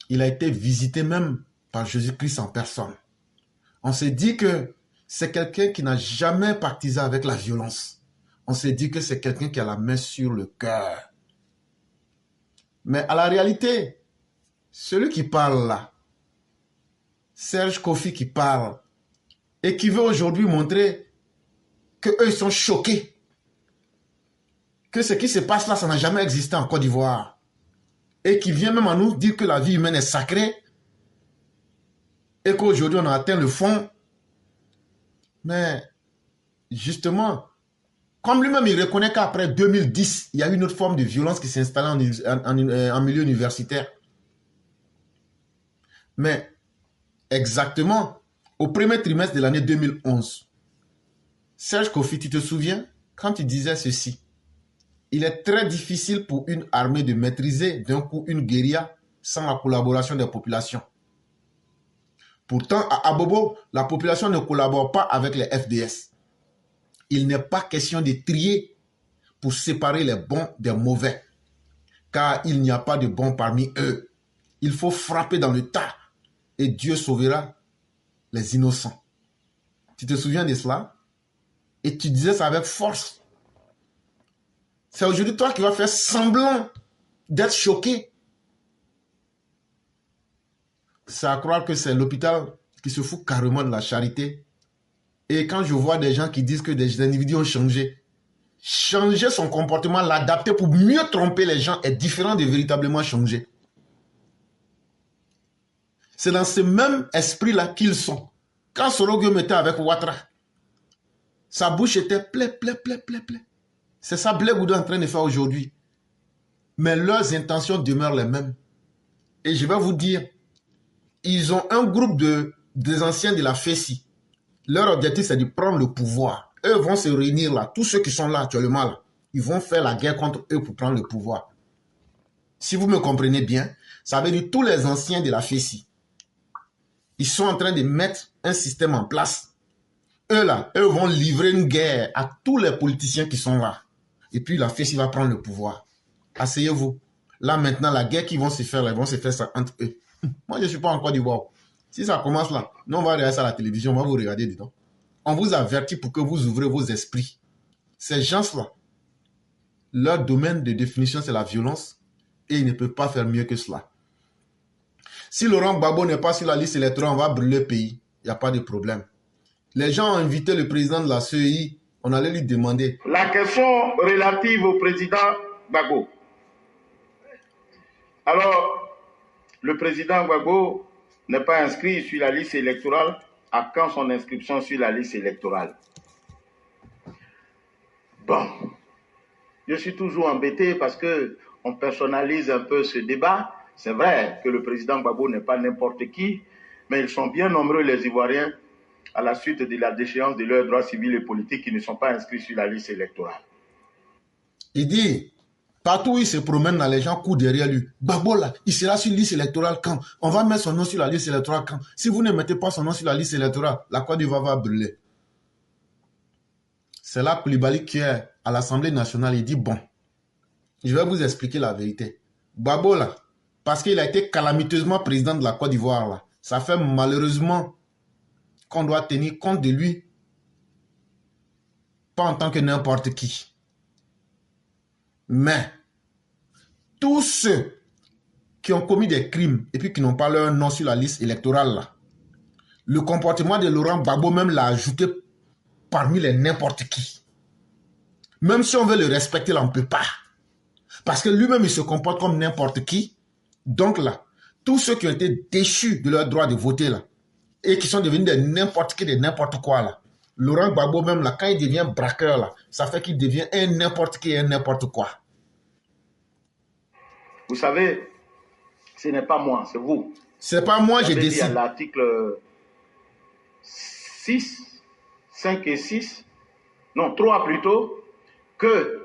il a été visité même par Jésus-Christ en personne. On se dit que c'est quelqu'un qui n'a jamais partisé avec la violence. On se dit que c'est quelqu'un qui a la main sur le cœur. Mais à la réalité, celui qui parle là, Serge Kofi qui parle, et qui veut aujourd'hui montrer qu'eux ils sont choqués, que ce qui se passe là, ça n'a jamais existé en Côte d'Ivoire, et qui vient même à nous dire que la vie humaine est sacrée, et qu'aujourd'hui on a atteint le fond. Mais justement, comme lui-même il reconnaît qu'après 2010, il y a une autre forme de violence qui s'est installée en milieu universitaire. Mais exactement au premier trimestre de l'année 2011, Serge Kofi, tu te souviens, quand il disait ceci, il est très difficile pour une armée de maîtriser d'un coup une guérilla sans la collaboration des populations. Pourtant, à Abobo, la population ne collabore pas avec les FDS. Il n'est pas question de trier pour séparer les bons des mauvais, car il n'y a pas de bons parmi eux. Il faut frapper dans le tas et Dieu sauvera les innocents. Tu te souviens de cela? Et tu disais ça avec force. C'est aujourd'hui toi qui vas faire semblant d'être choqué. C'est à croire que c'est l'hôpital qui se fout carrément de la charité. Et quand je vois des gens qui disent que des individus ont changé, changer son comportement, l'adapter pour mieux tromper les gens est différent de véritablement changer. C'est dans ce même esprit-là qu'ils sont. Quand Soroguem était avec Ouattara, sa bouche était plaie. C'est ça Blé Goudou est en train de faire aujourd'hui. Mais leurs intentions demeurent les mêmes. Et je vais vous dire, ils ont un groupe des anciens de la FESI. Leur objectif, c'est de prendre le pouvoir. Eux vont se réunir là. Tous ceux qui sont là actuellement, là, ils vont faire la guerre contre eux pour prendre le pouvoir. Si vous me comprenez bien, ça veut dire tous les anciens de la FESI. Ils sont en train de mettre un système en place. Eux là, eux vont livrer une guerre à tous les politiciens qui sont là. Et puis la FESI va prendre le pouvoir. Asseyez-vous. Là maintenant, la guerre qui vont se faire, là, ils vont se faire ça entre eux. Moi, je ne suis pas en Côte d'Ivoire. Si ça commence là, nous on va regarder ça à la télévision, on va vous regarder dedans. On vous avertit pour que vous ouvrez vos esprits. Ces gens-là, leur domaine de définition, c'est la violence. Et ils ne peuvent pas faire mieux que cela. Si Laurent Gbagbo n'est pas sur la liste électorale, on va brûler le pays. Il n'y a pas de problème. Les gens ont invité le président de la CEI. On allait lui demander. La question relative au président Gbagbo. Alors, le président Gbagbo n'est pas inscrit sur la liste électorale. À quand son inscription sur la liste électorale? Bon, je suis toujours embêté parce qu'on personnalise un peu ce débat. C'est vrai que le président Gbagbo n'est pas n'importe qui, mais ils sont bien nombreux, les Ivoiriens, à la suite de la déchéance de leurs droits civils et politiques qui ne sont pas inscrits sur la liste électorale. Il dit, partout où il se promène, là, les gens courent derrière lui. Gbagbo, là, il sera sur la liste électorale quand? On va mettre son nom sur la liste électorale quand? Si vous ne mettez pas son nom sur la liste électorale, la Côte d'Ivoire va brûler. C'est là Koulibaly qui est à l'Assemblée nationale. Il dit, bon, je vais vous expliquer la vérité. Gbagbo, là, parce qu'il a été calamiteusement président de la Côte d'Ivoire, là, ça fait malheureusement qu'on doit tenir compte de lui, pas en tant que n'importe qui. Mais tous ceux qui ont commis des crimes et puis qui n'ont pas leur nom sur la liste électorale, là, le comportement de Laurent Gbagbo même l'a ajouté parmi les n'importe qui. Même si on veut le respecter, là, on ne peut pas. Parce que lui-même, il se comporte comme n'importe qui. Donc là, tous ceux qui ont été déchus de leur droit de voter, là, et qui sont devenus des n'importe qui, des n'importe quoi, là. Laurent Gbagbo même, là, quand il devient braqueur, là, ça fait qu'il devient un n'importe qui et un n'importe quoi. Vous savez, ce n'est pas moi, c'est vous. C'est pas moi, j'ai dit décidé. à l'article 6, 5 et 6, non, 3 plutôt, que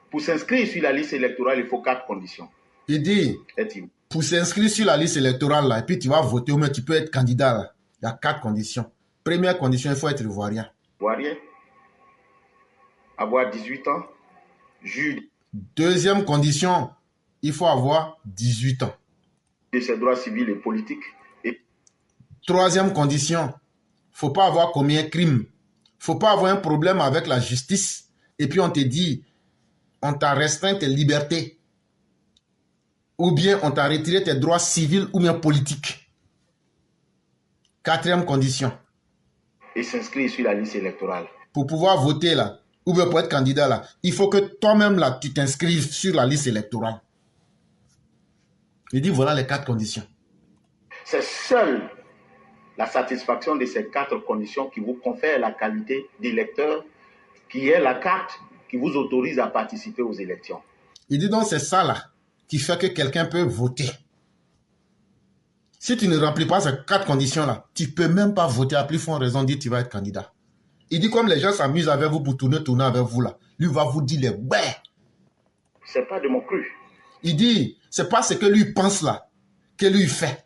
pour s'inscrire sur la liste électorale, il faut 4 conditions. Il dit, pour s'inscrire sur la liste électorale, là, et puis tu vas voter, ou même tu peux être candidat, là. Il y a 4 conditions. Première condition, il faut être ivoirien. Ivoirien, avoir 18 ans, juge. Deuxième condition, il faut avoir 18 ans. De ses droits civils et politiques. Et troisième condition, il ne faut pas avoir commis un crime. Il ne faut pas avoir un problème avec la justice. Et puis on te dit, on t'a restreint tes libertés. Ou bien on t'a retiré tes droits civils ou bien politiques. Quatrième condition. Et s'inscrire sur la liste électorale. Pour pouvoir voter là, ou bien pour être candidat là, il faut que toi-même là, tu t'inscrives sur la liste électorale. Il dit voilà les 4 conditions. C'est seule la satisfaction de ces 4 conditions qui vous confère la qualité d'électeur, qui est la carte qui vous autorise à participer aux élections. Il dit donc c'est ça là qui fait que quelqu'un peut voter. Si tu ne remplis pas ces 4 conditions-là, tu ne peux même pas voter. À plus forte raison, dire que tu vas être candidat. Il dit comme les gens s'amusent avec vous pour tourner avec vous là. Lui va vous dire les ouais. C'est pas de mon cru. Il dit, c'est pas ce que lui pense là, que lui fait.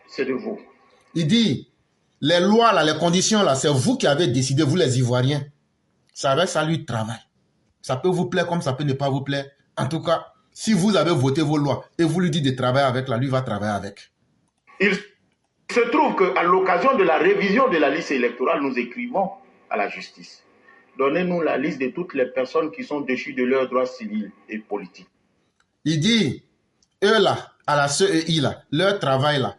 C'est de vous. Il dit, les lois là, les conditions là, c'est vous qui avez décidé, vous les Ivoiriens. C'est avec ça lui travaille. Ça peut vous plaire comme ça peut ne pas vous plaire. En tout cas, si vous avez voté vos lois et vous lui dites de travailler avec, là, lui va travailler avec. Il se trouve qu'à l'occasion de la révision de la liste électorale, nous écrivons à la justice. Donnez-nous la liste de toutes les personnes qui sont déchues de leurs droits civils et politiques. Il dit, eux là, à la CEI là, leur travail là,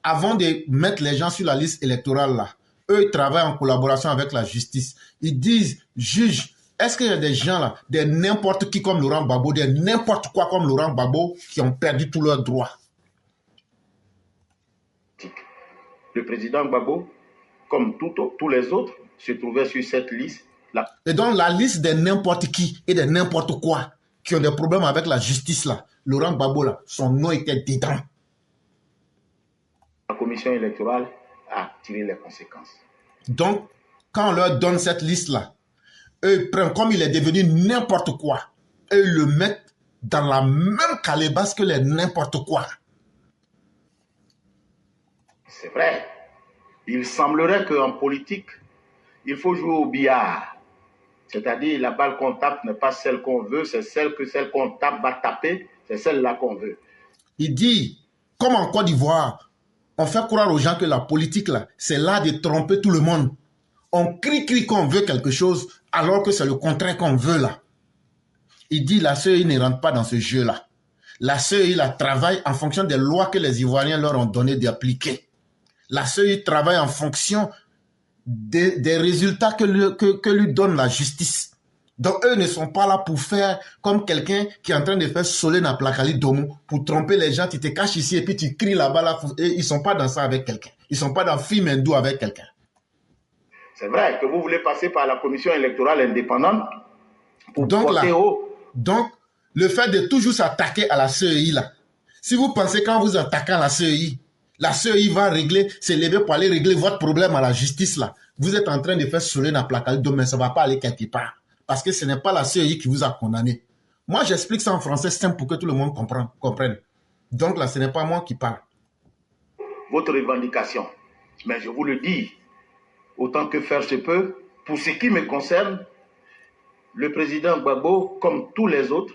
avant de mettre les gens sur la liste électorale là, eux ils travaillent en collaboration avec la justice. Ils disent, juge, est-ce qu'il y a des gens là, des n'importe qui comme Laurent Gbagbo, des n'importe quoi comme Laurent Gbagbo, qui ont perdu tous leurs droits? Le président Gbagbo, comme tous les autres, se trouvait sur cette liste. Et donc la liste des n'importe qui et des n'importe quoi qui ont des problèmes avec la justice là, Laurent Gbagbo là, son nom était dedans. La commission électorale a tiré les conséquences. Donc, quand on leur donne cette liste là, eux ils prennent comme il est devenu n'importe quoi, et ils le mettent dans la même calebasse que les n'importe quoi. C'est vrai. Il semblerait qu'en politique, il faut jouer au billard. C'est-à-dire, la balle qu'on tape n'est pas celle qu'on veut, c'est celle qu'on tape va taper, c'est celle-là qu'on veut. Il dit, comme en Côte d'Ivoire, on fait croire aux gens que la politique, là, c'est là de tromper tout le monde. On crie qu'on veut quelque chose, alors que c'est le contraire qu'on veut, là. Il dit, la CEI ne rentre pas dans ce jeu-là. La CEI, là, travaille en fonction des lois que les Ivoiriens leur ont donné d'appliquer. La CEI travaille en fonction des résultats que lui donne la justice. Donc, eux ne sont pas là pour faire comme quelqu'un qui est en train de faire soler na plakali domo, pour tromper les gens, tu te caches ici et puis tu cries là-bas, là, et ils sont pas dans ça avec quelqu'un. Ils sont pas dans film hindou avec quelqu'un. C'est vrai que vous voulez passer par la commission électorale indépendante pour Donc, porter là, haut. donc, le fait de toujours s'attaquer à la CEI, là, si vous pensez qu'en vous attaquant à la CEI va régler, s'élever pour aller régler votre problème à la justice, là, vous êtes en train de faire soler na plakali domo, mais ça va pas aller quelque part. Parce que ce n'est pas la CEI qui vous a condamné. Moi, j'explique ça en français simple pour que tout le monde comprenne. Donc là, ce n'est pas moi qui parle. Votre revendication. Mais je vous le dis, autant que faire se peut, pour ce qui me concerne, le président Gbagbo, comme tous les autres,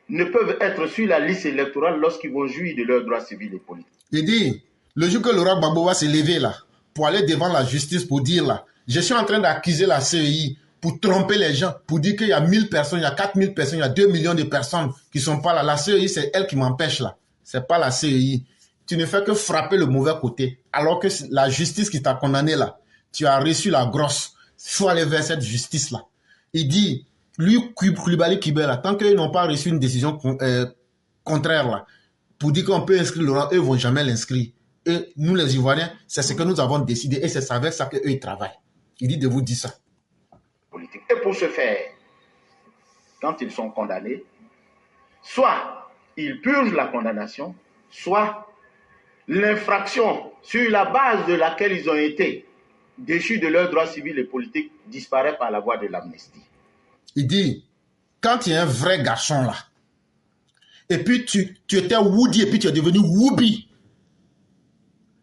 ne peuvent être sur la liste électorale lorsqu'ils vont jouir de leurs droits civils et politiques. Il dit, le jour que Laurent Gbagbo va se lever là, pour aller devant la justice, pour dire là, je suis en train d'accuser la CEI, pour tromper les gens, pour dire qu'il y a 1000 personnes, il y a 4000 personnes, il y a 2 millions de personnes qui ne sont pas là. La CEI, c'est elle qui m'empêche là. Ce n'est pas la CEI. Tu ne fais que frapper le mauvais côté. Alors que la justice qui t'a condamné là, tu as reçu la grosse. Il faut aller vers cette justice là. Il dit, lui, Koulibaly Kibela, tant qu'ils n'ont pas reçu une décision contraire là, pour dire qu'on peut inscrire Laurent, eux ne vont jamais l'inscrire. Et nous les Ivoiriens, c'est ce que nous avons décidé et c'est avec ça qu'eux ils travaillent. Il dit de vous dire ça. Politique. Et pour ce faire, quand ils sont condamnés, soit ils purgent la condamnation, soit l'infraction sur la base de laquelle ils ont été déchus de leurs droits civils et politiques disparaît par la voie de l'amnistie. Il dit, quand tu es un vrai garçon là, et puis tu étais Woody et puis tu es devenu Woubi,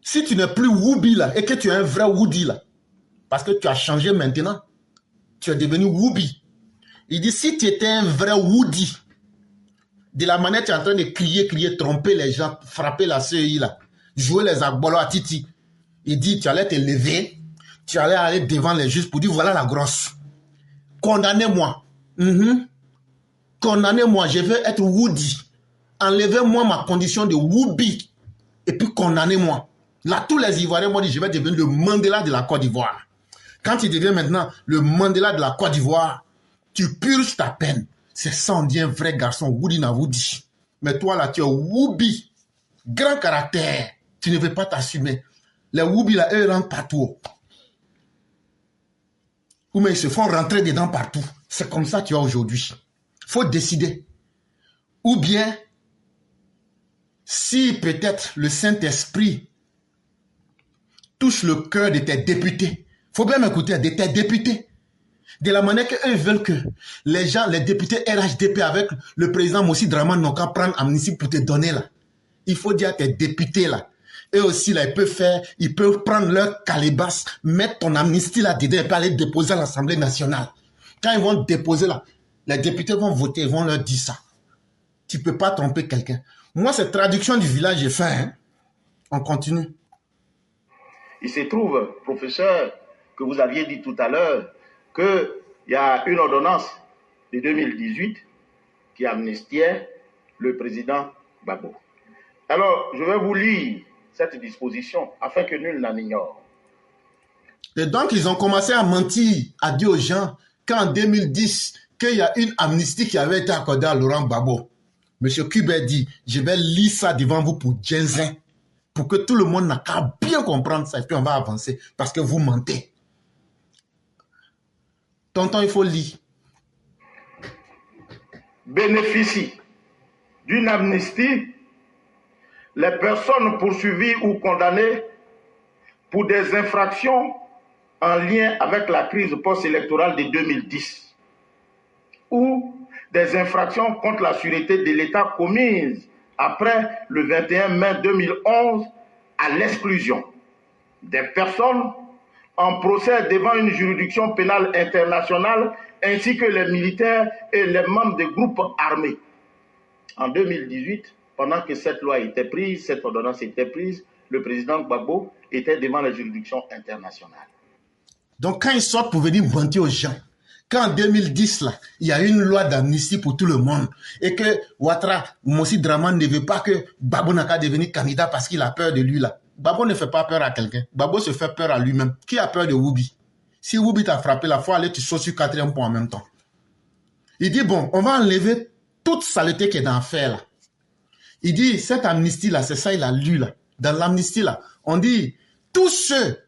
si tu n'es plus Woubi là, et que tu es un vrai Woody là, parce que tu as changé maintenant, tu es devenu Woubi. Il dit, si tu étais un vrai Woody, de la manière tu es en train de crier, tromper les gens, frapper la CEI là, jouer les agbolos à Titi, il dit, tu allais te lever, tu allais aller devant les juges pour dire, voilà la grosse. Condamnez-moi. Condamnez-moi, je veux être Woody. Enlevez-moi ma condition de Woubi. Et puis condamnez-moi. Là, tous les Ivoiriens m'ont dit, je vais devenir le Mandela de la Côte d'Ivoire. Quand tu deviens maintenant le Mandela de la Côte d'Ivoire, tu purges ta peine. C'est ça, on dit un vrai garçon, Woody n'a Woody. Mais toi là, tu es Woubi. Grand caractère. Tu ne veux pas t'assumer. Les Woubi là, eux, rentrent partout. Ou mais ils se font rentrer dedans partout. C'est comme ça que tu as aujourd'hui. Il faut décider. Ou bien, si peut-être le Saint-Esprit touche le cœur de tes députés, il faut bien m'écouter, de tes députés, de la manière qu'eux veulent que les gens, les députés RHDP avec le président Mossi Draman n'ont qu'à prendre amnistie pour te donner là. Il faut dire à tes députés là, eux aussi là, ils peuvent prendre leur calebasse, mettre ton amnistie là dedans et puis aller déposer à l'Assemblée nationale. Quand ils vont déposer là, les députés vont voter, ils vont leur dire ça. Tu ne peux pas tromper quelqu'un. Moi, cette traduction du village, j'ai fait. Hein? On continue. Il se trouve, professeur, que vous aviez dit tout à l'heure, qu'il y a une ordonnance de 2018 qui amnistiait le président Gbagbo. Alors, je vais vous lire cette disposition afin que nul n'en ignore. Et donc, ils ont commencé à mentir, à dire aux gens qu'en 2010, qu'il y a une amnistie qui avait été accordée à Laurent Gbagbo. Monsieur Kubert dit, je vais lire ça devant vous pour Djenzin, pour que tout le monde n'a qu'à bien comprendre ça, et puis on va avancer, parce que vous mentez. Tonton, il faut lire. Bénéficient d'une amnistie les personnes poursuivies ou condamnées pour des infractions en lien avec la crise post-électorale de 2010 ou des infractions contre la sûreté de l'État commises après le 21 mai 2011 à l'exclusion des personnes en procès devant une juridiction pénale internationale ainsi que les militaires et les membres des groupes armés. En 2018, pendant que cette loi était prise, cette ordonnance était prise, le président Gbagbo était devant la juridiction internationale. Donc quand ils sortent pour venir mentir aux gens, qu'en 2010, là, il y a une loi d'amnistie pour tout le monde et que Ouattara, Mossi Draman ne veut pas que Gbagbo n'a qu'à devenir candidat parce qu'il a peur de lui là. Gbagbo ne fait pas peur à quelqu'un. Gbagbo se fait peur à lui-même. Qui a peur de Woubi? Si Woubi t'a frappé, il faut aller te sauter sur 4e point en même temps. Il dit, bon, on va enlever toute saleté qui est dans l'affaire là. Il dit, cette amnistie là, c'est ça, il a lu là. Dans l'amnistie là, on dit, tous ceux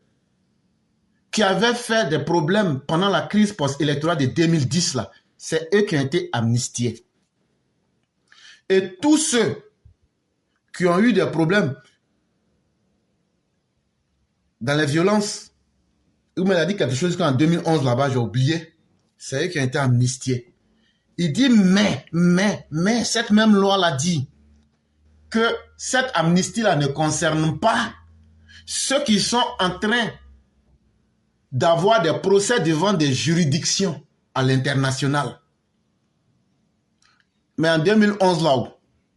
qui avaient fait des problèmes pendant la crise post-électorale de 2010 là, c'est eux qui ont été amnistiés. Et tous ceux qui ont eu des problèmes dans les violences, il m'a dit quelque chose qu'en 2011 là-bas, j'ai oublié, c'est eux qui ont été amnistiés. Il dit, mais, cette même loi l'a dit que cette amnistie-là ne concerne pas ceux qui sont en train d'avoir des procès devant des juridictions à l'international. Mais en 2011, là où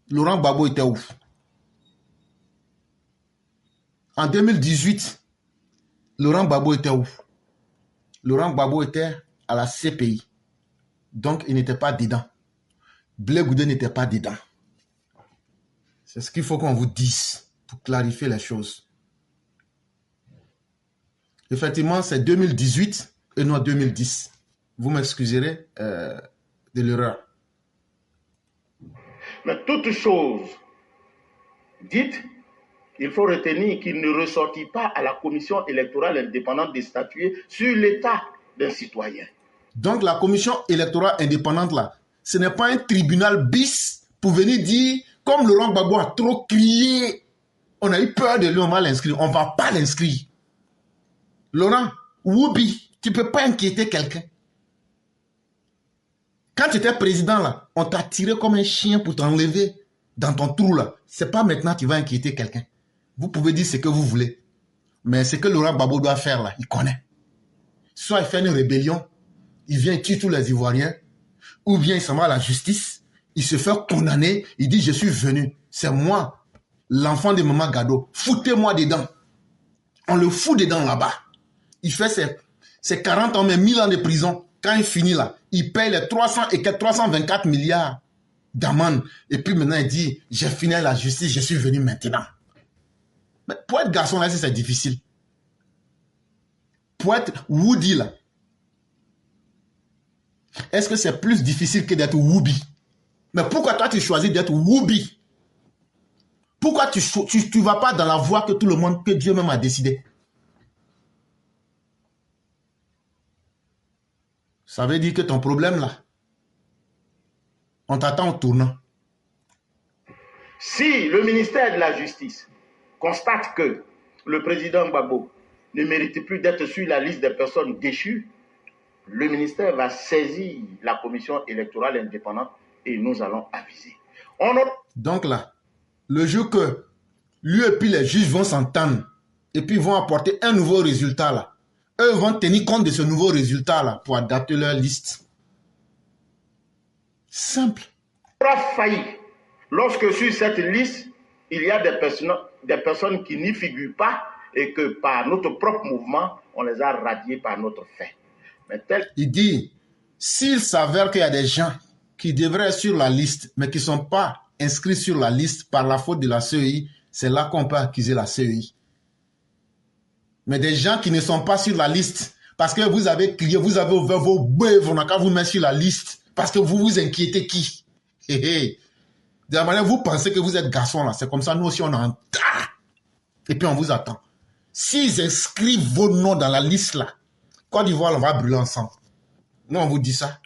Laurent Gbagbo était où? En 2018, Laurent Gbagbo était où? Laurent Gbagbo était à la CPI. Donc, il n'était pas dedans. Blé Goudé n'était pas dedans. C'est ce qu'il faut qu'on vous dise pour clarifier les choses. Effectivement, c'est 2018 et non 2010. Vous m'excuserez de l'erreur. Mais toute chose dite, il faut retenir qu'il ne ressortit pas à la commission électorale indépendante de statuer sur l'état d'un citoyen. Donc la commission électorale indépendante là, ce n'est pas un tribunal bis pour venir dire, comme Laurent Gbagbo a trop crié, on a eu peur de lui, on va l'inscrire. On ne va pas l'inscrire. Laurent, Woubi, tu ne peux pas inquiéter quelqu'un. Quand tu étais président là, on t'a tiré comme un chien pour t'enlever dans ton trou là. C'est pas maintenant que tu vas inquiéter quelqu'un. Vous pouvez dire ce que vous voulez. Mais ce que Laurent Gbagbo doit faire là, il connaît. Soit il fait une rébellion, il vient tuer tous les Ivoiriens, ou bien il s'en va à la justice, il se fait condamner, il dit je suis venu, c'est moi, l'enfant de Maman Gado, foutez-moi dedans. On le fout dedans là-bas. Il fait ses 40 ans, mais 1000 ans de prison. Quand il finit là, il paye les 324 milliards d'amende. Et puis maintenant il dit, j'ai fini à la justice, je suis venu maintenant. Mais pour être garçon là, c'est difficile. Pour être Woody là, est-ce que c'est plus difficile que d'être Woubi? Mais pourquoi toi tu choisis d'être Woubi? Pourquoi tu ne vas pas dans la voie que tout le monde, que Dieu même a décidé? Ça veut dire que ton problème là, on t'attend au tournant. Si le ministère de la Justice constate que le président Gbagbo ne mérite plus d'être sur la liste des personnes déchues, le ministère va saisir la commission électorale indépendante et nous allons aviser. Donc là, le jour que lui et puis les juges vont s'entendre et puis vont apporter un nouveau résultat là, eux vont tenir compte de ce nouveau résultat là pour adapter leur liste. Simple. On aura failli lorsque sur cette liste, il y a des personnes qui n'y figurent pas et que par notre propre mouvement, on les a radiées par notre fait. Il dit, s'il s'avère qu'il y a des gens qui devraient être sur la liste, mais qui ne sont pas inscrits sur la liste par la faute de la CEI, c'est là qu'on peut accuser la CEI. Mais des gens qui ne sont pas sur la liste, parce que vous avez crié, vous avez ouvert vos bœufs, on n'a qu'à vous mettre sur la liste, parce que vous vous inquiétez qui? De la manière, vous pensez que vous êtes garçon là, c'est comme ça, nous aussi on entend. Et puis on vous attend. S'ils inscrivent vos noms dans la liste là, Côte d'Ivoire, on va brûler ensemble. Nous, on vous dit ça.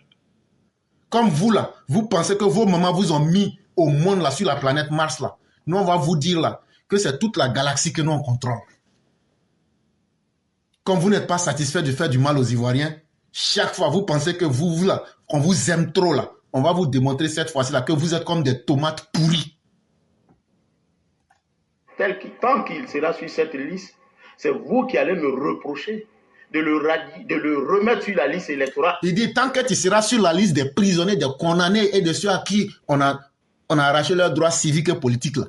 Comme vous, là, vous pensez que vos mamans vous ont mis au monde, là, sur la planète Mars, là. Nous, on va vous dire, là, que c'est toute la galaxie que nous, on contrôle. Comme vous n'êtes pas satisfait de faire du mal aux Ivoiriens, chaque fois, vous pensez que vous là, qu'on vous aime trop, là. On va vous démontrer cette fois-ci, là, que vous êtes comme des tomates pourries. Tant qu'il sera sur cette liste, c'est vous qui allez me reprocher de le remettre sur la liste électorale. Il dit, tant que tu seras sur la liste des prisonniers, des condamnés et de ceux à qui on a arraché leurs droits civiques et politiques, là.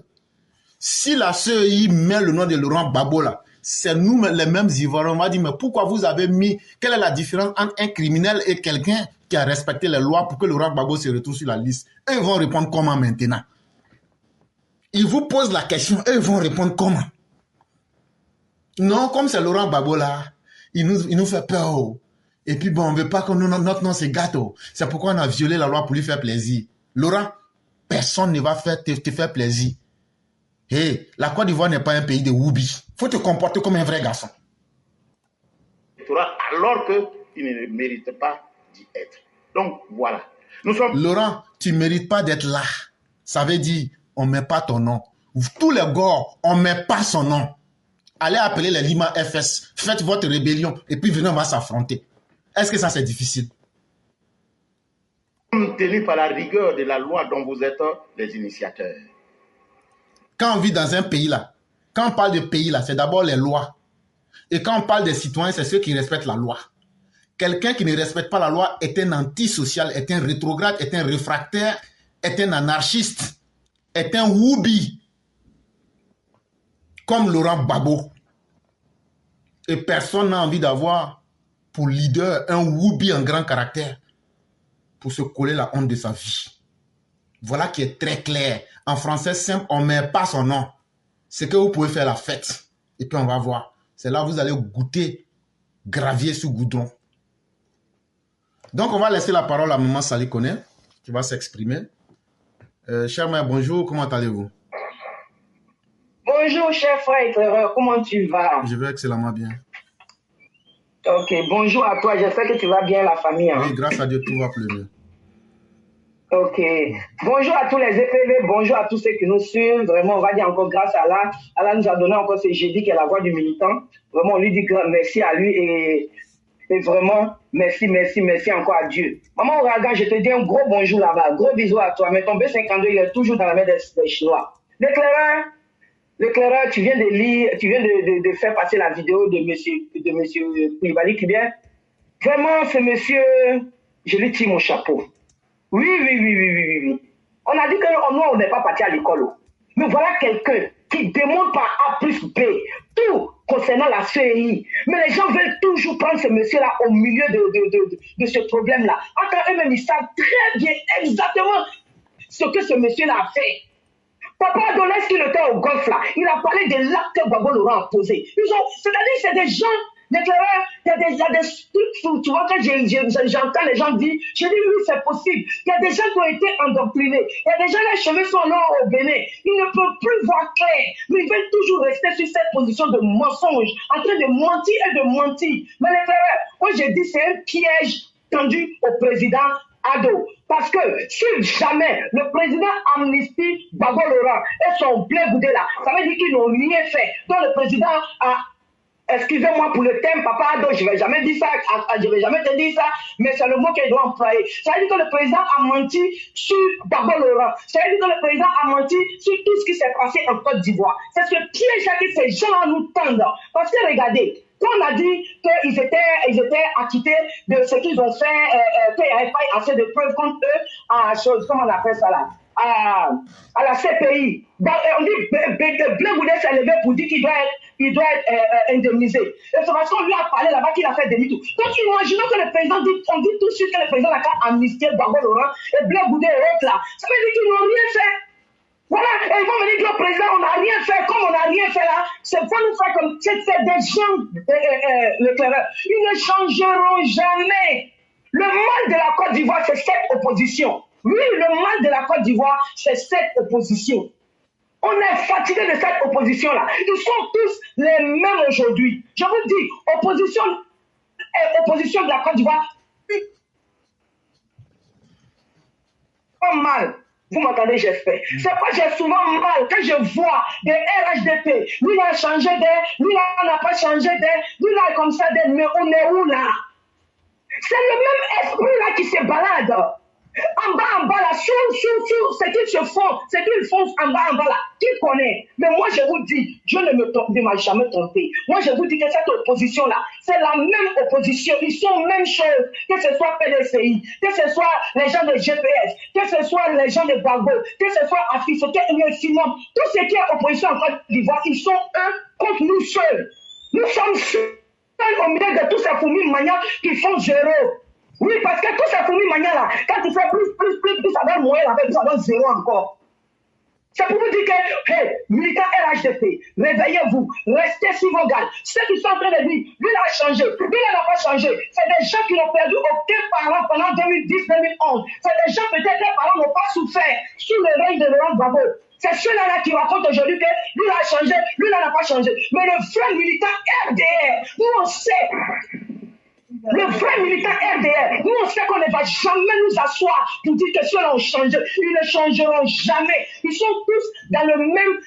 Si la CEI met le nom de Laurent Gbagbo, là, c'est nous les mêmes Ivoiriens. On va dire, mais pourquoi vous avez mis, quelle est la différence entre un criminel et quelqu'un qui a respecté les lois pour que Laurent Gbagbo se retrouve sur la liste? Eux ils vont répondre comment maintenant? Ils vous posent la question, eux ils vont répondre comment? Non, comme c'est Laurent Gbagbo là, il nous fait peur. Et puis bon, on ne veut pas que notre nom c'est gâteau. C'est pourquoi on a violé la loi pour lui faire plaisir. Laurent, personne ne va te faire plaisir. Hey, la Côte d'Ivoire n'est pas un pays de woubi. Il faut te comporter comme un vrai garçon. Alors qu'il ne mérite pas d'y être. Donc voilà. Laurent, tu ne mérites pas d'être là. Ça veut dire, on ne met pas ton nom. Tous les gars, on ne met pas son nom. Allez appeler les Lima FS, faites votre rébellion et puis venez, on va s'affronter. Est-ce que ça c'est difficile? Tenu par la rigueur de la loi dont vous êtes les initiateurs. Quand on vit dans un pays là, quand on parle de pays là, c'est d'abord les lois. Et quand on parle des citoyens, c'est ceux qui respectent la loi. Quelqu'un qui ne respecte pas la loi est un antisocial, est un rétrograde, est un réfractaire, est un anarchiste, est un woubi. Comme Laurent Gbagbo. Et personne n'a envie d'avoir pour leader un woubi en grand caractère pour se coller la honte de sa vie. Voilà qui est très clair. En français simple, on ne met pas son nom. C'est que vous pouvez faire la fête. Et puis on va voir. C'est là que vous allez goûter gravier sous goudron. Donc on va laisser la parole à Maman Sali Kone qui va s'exprimer. Cher mère, bonjour, comment allez-vous? Bonjour, cher frère éclaireur, comment tu vas? Je vais excellemment bien. Ok, bonjour à toi, j'espère que tu vas bien, la famille. Hein? Oui, grâce à Dieu, tout va plus mieux. Ok, bonjour à tous les EPV, bonjour à tous ceux qui nous suivent. Vraiment, on va dire encore grâce à Allah. Allah nous a donné encore ce jeudi qui est la voix du militant. Vraiment, on lui dit merci à lui et vraiment, merci encore à Dieu. Maman Ouragan, je te dis un gros bonjour là-bas, gros bisous à toi. Mais ton B52, il est toujours dans la main des Chinois. L'éclaireur, tu viens de lire, tu viens de faire passer la vidéo de monsieur Koulibaly qui vient. Vraiment, ce monsieur, je lui tire mon chapeau. Oui. On a dit que nous, on n'est pas parti à l'école. Mais voilà quelqu'un qui démontre par A plus B tout concernant la CEI. Mais les gens veulent toujours prendre ce monsieur-là au milieu de ce problème-là. Encore eux-mêmes, ils savent très bien exactement ce que ce monsieur-là a fait. Papa Adonis, qui était au golf là, il a parlé de l'acte que Gbagbo Laurent a posé. C'est-à-dire, c'est des gens, l'éclaireur, il y a des trucs, tu vois, quand j'entends les gens dire, je dis oui, c'est possible. Il y a des gens qui ont été endoctrinés. Il y a des gens, les cheveux sont noirs au Bénin. Ils ne peuvent plus voir clair. Mais ils veulent toujours rester sur cette position de mensonge, en train de mentir et de mentir. Mais l'éclaireur, moi je dis, c'est un piège tendu au président Ado. Parce que si jamais le président amnistie Gbagbo Laurent et son blé boudé là, ça veut dire qu'ils n'ont rien fait. Donc le président a, excusez-moi pour le thème, Papa Ado, je ne vais jamais dire ça, je ne vais jamais te dire ça, mais c'est le mot qu'il doit employer. Ça veut dire que le président a menti sur Gbagbo Laurent. Ça veut dire que le président a menti sur tout ce qui s'est passé en Côte d'Ivoire. C'est ce piège-là que ces gens nous tendent. Parce que regardez, quand on a dit qu'ils étaient acquittés de ce qu'ils ont fait, qu'il n'y avait pas assez de preuves contre eux, comment on appelle ça là, à la CPI. Donc, on dit Blé Boudé s'est levé pour dire qu'il doit être indemnisé. Et c'est parce qu'on lui a parlé là-bas qu'il a fait demi-tour. Donc imaginons que le président dit, on dit tout de suite que le président a qu'à amnistier Gbagbo Laurent et Blé Boudé et autres là. Ça veut dire qu'ils n'ont rien fait. Voilà, et ils vont me dire que le président, on n'a rien fait, comme on n'a rien fait là, c'est pas nous faire comme, c'est des gens, l'éclaireur, ils ne changeront jamais. Le mal de la Côte d'Ivoire, c'est cette opposition. Oui, le mal de la Côte d'Ivoire, c'est cette opposition. On est fatigué de cette opposition-là. Ils sont tous les mêmes aujourd'hui. Je vous dis, opposition de la Côte d'Ivoire, pas mal. Vous m'entendez, j'espère. C'est pas j'ai souvent mal quand je vois des RHDP. Lui, il a changé d'air. Lui, là, on n'a pas changé d'air. Lui, là, comme ça, d'air. Mais on est où, là? C'est le même esprit-là qui se balade. En bas, là, sur, ce qu'ils se font, ce qu'ils font en bas, là, qui connaît? Mais moi, je vous dis, Dieu ne m'a jamais trompé. Moi, je vous dis que cette opposition-là, c'est la même opposition. Ils sont même chose, que ce soit PDCI, que ce soit les gens de GPS, que ce soit les gens de Gbagbo, que ce soit Afis, que Simon, tout ce qui est opposition en Côte d'Ivoire, ils sont eux contre nous seuls. Nous sommes seuls au milieu de tous ces fourmis manières qui font zéro. Oui, parce que tous ces fourmis manières là, quand tu fais plus, ça donne moins, ça donne zéro encore. C'est pour vous dire que, hey, militants RHDP, réveillez-vous, restez sur vos gardes. Ceux qui sont en train de dire, lui, il a changé, lui, il n'a pas changé. C'est des gens qui n'ont perdu aucun parent pendant 2010-2011. C'est des gens, peut-être, que les parents n'ont pas souffert sous le règne de Laurent Gbagbo. C'est ceux-là qui racontent aujourd'hui que lui, il a changé, lui, il n'a pas changé. Mais le vrai militant RDR, nous, on sait. Le vrai militant RDR, nous on sait qu'on ne va jamais nous asseoir pour dire que ceux-là ont changé. Ils ne changeront jamais. Ils sont tous dans le même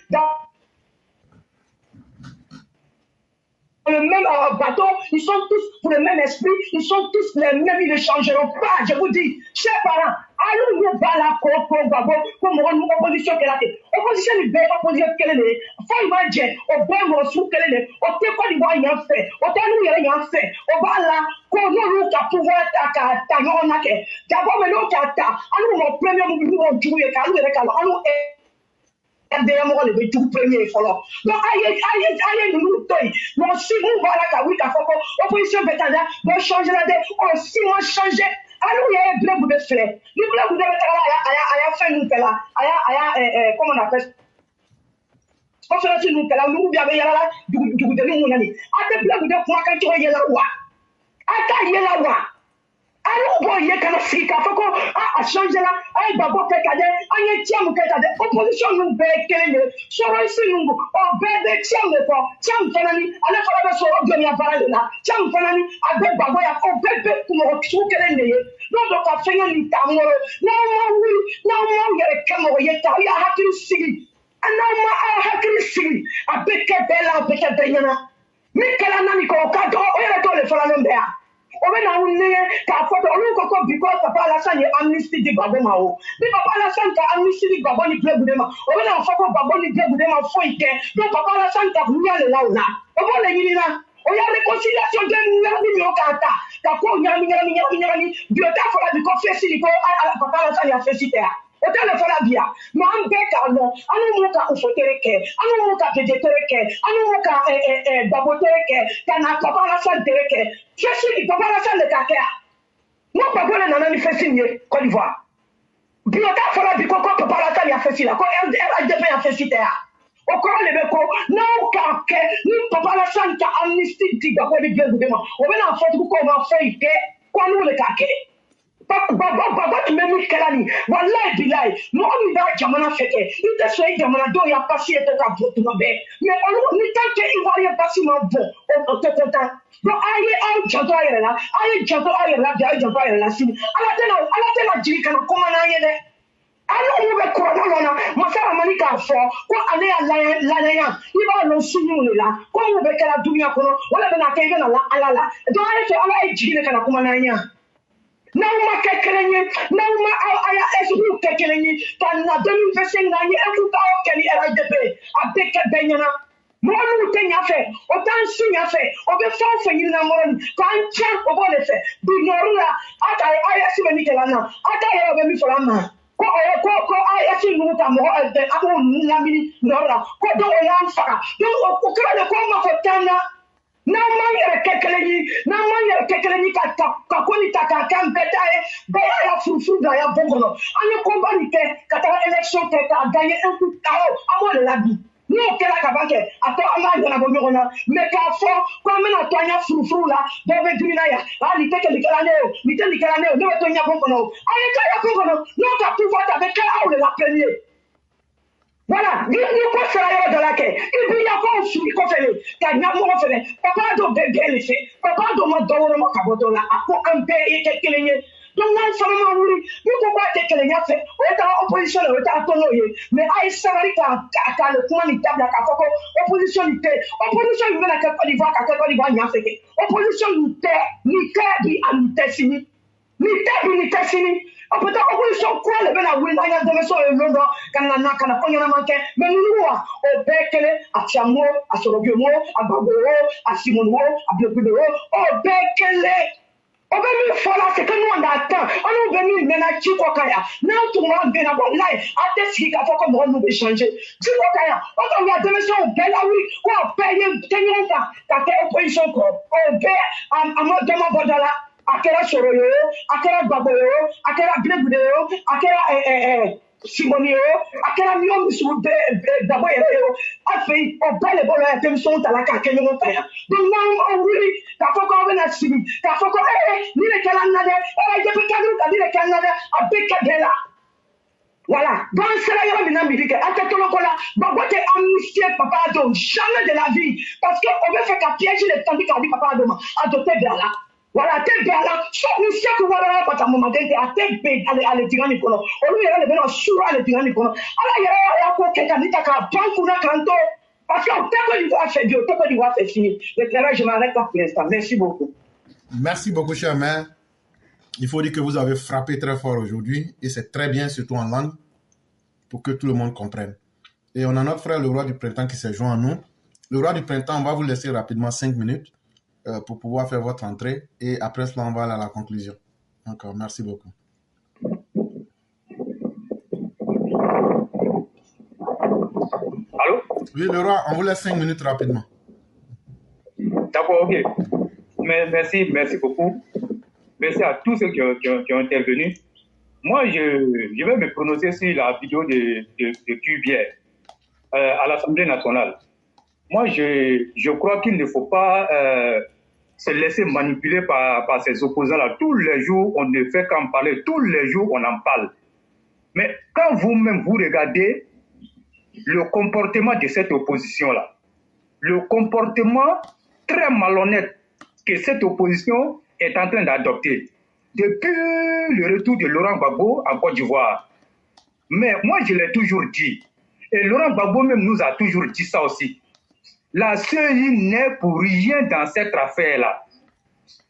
bateau, ils sont tous pour le même esprit, ils sont tous les mêmes, ils ne changeront pas. Je vous dis, chers parents, allons nous battre pour nous opposition qu'elle a fait. Opposition du bien, opposition qu'elle est. Faut imaginer, au bien mon sou qu'elle est, au té quoi d'Ivoire y a fait, au té nous y a fait, au bas là, qu'on nous a pouvoir ta non n'a que. D'abord mais nous ta, allons mon premier nous on joue et calou et calou, allons RDM on le tout premier follow. Donc aïe nous toy. Non si vous voilà ka oui ka foko opposition betanda doit changer la dé. On si moi changer. Alors il y a un blé bout de fleur. Le blé bout de aya fait nous là. Aya comment on appelle on fait sur nous là nous bien là du de nous nani. Ate blé bout de quoi quand tu y là wa. Ata y là wa. Alors bon y kana sika foko a changer là ay babo pekade anye tiam pekade opposition nous be kelele soro isi nous o be de tiam le ko tiam fanani ala fala be soro gemi abara la tiam fanani abe babo ya o be kumo su kelele no do ka fenya ni tamoro na mo yere kamo yeta ya hakiri sigi ana ma hakiri sigi abe ke bela abe ke benyana mi kala nani ko ka do o yere to le fala no be ya Oben a unne ka foto olu koko because papa Alassane ye amnesty di Gbagbo ma o bi papa Alassane ka amnesty di Gbagbo ni play budema oben a foko Gbagbo ni play budema fo ike donc papa Alassane ka buya le la ona obo le yini na o ya réconciliation de nyami mi o ka ta ka ko nyami bi o ta fola bi ko fesi di ko papa Alassane ya fesi te o ta le fola bia no am be ka no anu mo ka ufotere ke anu mo ka vegetere ke anu mo ka Gbagbo tere ke kana papa Alassane tere ke fesi di papa Alassane le ka ke no Gbagbo le nana ni fesi ni Côte d'Ivoire bi o ta fola bi ko papa Alassane ya fesi la ko RDP ya fesi te o ko le be ko no ka ke ni papa Alassane ka amnesty di Gbagbo di Gbagbo o be na foto ko ma fo ike ko anu le ka ke Baba tu me mis kalani wallahi billahi no on da jamana fete ite so jamana do ya passer to ka vote no be mais on ni tant que ivoirien passer no bon on te content donc aye jato aye la dia jato aye la sini ala tena jiri kana koma na yede ala mo be ko no na masara mani ka fo ko ale ya la ya iba no sunu le la ko mo be kala dunia kono wala be na ke na la ala donc aye fe ala jiri kana koma na nya Nauma kekelenye, nauma aya esbu kekelenye, kana 2025 na ye efuta o keli RHDP, abeke benyana. Monu tenya fe, o tan sinya fe, o be fa fe yin na moron, kan cha o bo le fe. Bi norula, ata aya si meni kelana, ata ye be mi forama. Ko aya si nu ta mo abu lamini norula, ko do o yan fa. Do o kala ko ma fotana. Na manya kekelenyi ka koni taka kambeta ba ya fufu da ya bongono anye komba ni ke kata election ke ka gagner un coup tao amo le labi no kela ka banke ato amanya na bongo na me ka fo ko me na tonya fufu la do be dimina ya ali teke likala neo no be tonya bongono anye ka ya bongono no ka pouvoir avec ka le la premier. Voilà, ni ko sera yo dans la quai. Il y a pas su ko fele. Ka nya mo fele. Papa do be le fait. Papa do mo do mo ka bodo la. Ako ampe e kekelenye. Donc nan sama ma wuri. Ni ko ba kekelenya fait. O ta opposition o ta tono ye. Mais ay sarari ka le kuma ni table ka foko opposition ni te. Opposition ni na ka Côte d'Ivoire nya fait. Opposition ni te ni ka bi amtesini. Ni te bi ni tesini. Peut-être opposition quoi le ben a win na de so e londo kana konya na manke mais nous o bekele a tiamo a sorogemo a baboro a simonwo a blogoro o bekele o be mi fola c'est que nous on attend on be mi mena chiko kaya na tout le monde ben bon live a te si ka foko mo nous be changer chiko kaya o to ya de so bela wi ko paye tenyon ka te opposition ko o be amo demo bodala akera soro yo akera Gbagbo yo akera blebude yo akera Simonio, à quel amion d'abord, a fait, on parle les bonheurs, comme son à la caque, nous faire. Donc, non, oui, t'as fait qu'on venait à Simi, t'as fait qu'on, ni le Canada, j'ai fait cadeau, t'as dit le Canada, à Bécadela. Voilà. Donc, c'est là, il y a une amérique. À tête de là, bah, t'es amnistié, papa Adam, jamais de la vie. Parce qu'on veut faire qu'à piéger les tandis qu'a dit papa Adam, adopter Berla. Voilà, t'es Berla. Sauf une siècle où voilà, quand à un moment donné, à tête B, à l'étirant Nicolas. On lui, il y a le sur à l'étirant Nicolas. Alors, il y a quoi, quelqu'un dit qu'à Bancouna Canto. Parce qu'en tant que l'Ivoire fait Dieu, tant que l'Ivoire fait fini. L'éclairage, je m'arrête là pour l'instant. Merci beaucoup. Merci beaucoup, cher maire. Il faut dire que vous avez frappé très fort aujourd'hui et c'est très bien, surtout en langue, pour que tout le monde comprenne. Et on a notre frère, le roi du printemps, qui s'est joint à nous. Le roi du printemps, on va vous laisser rapidement 5 minutes pour pouvoir faire votre entrée et après cela, on va aller à la conclusion. Encore, merci beaucoup. Allô? Oui, le roi, on vous laisse 5 minutes rapidement. D'accord, ok. Merci beaucoup. Merci à tous ceux qui ont intervenu. Moi, je vais me prononcer sur la vidéo de Cubière à l'Assemblée nationale. Moi, je crois qu'il ne faut pas se laisser manipuler par ces opposants-là. Tous les jours, on ne fait qu'en parler. Tous les jours, on en parle. Mais quand vous-même, vous regardez le comportement de cette opposition-là, le comportement très malhonnête que cette opposition est en train d'adopter depuis le retour de Laurent Gbagbo en Côte d'Ivoire. Mais moi, je l'ai toujours dit, et Laurent Gbagbo même nous a toujours dit ça aussi. La CEI n'est pour rien dans cette affaire-là.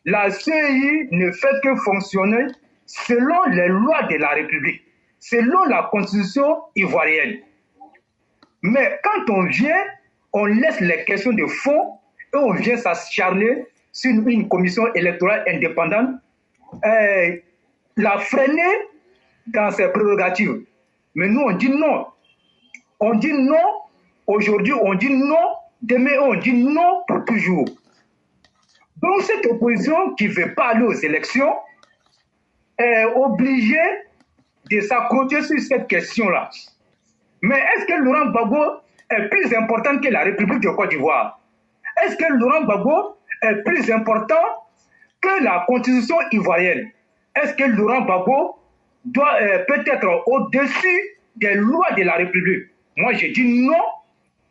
La CEI ne fait que fonctionner selon les lois de la République, selon la constitution ivoirienne. Mais quand on vient, on laisse les questions de fond et on vient s'acharner sur une commission électorale indépendante, la freiner dans ses prérogatives. Mais nous, on dit non. On dit non. Aujourd'hui, on dit non. Demain, on dit non pour toujours. Donc, cette opposition qui ne veut pas aller aux élections est obligée de s'accrocher sur cette question-là. Mais est-ce que Laurent Gbagbo est plus important que la République de Côte d'Ivoire? Est-ce que Laurent Gbagbo est plus important que la constitution ivoirienne? Est-ce que Laurent Gbagbo doit peut être au-dessus des lois de la République? Moi, je dis non.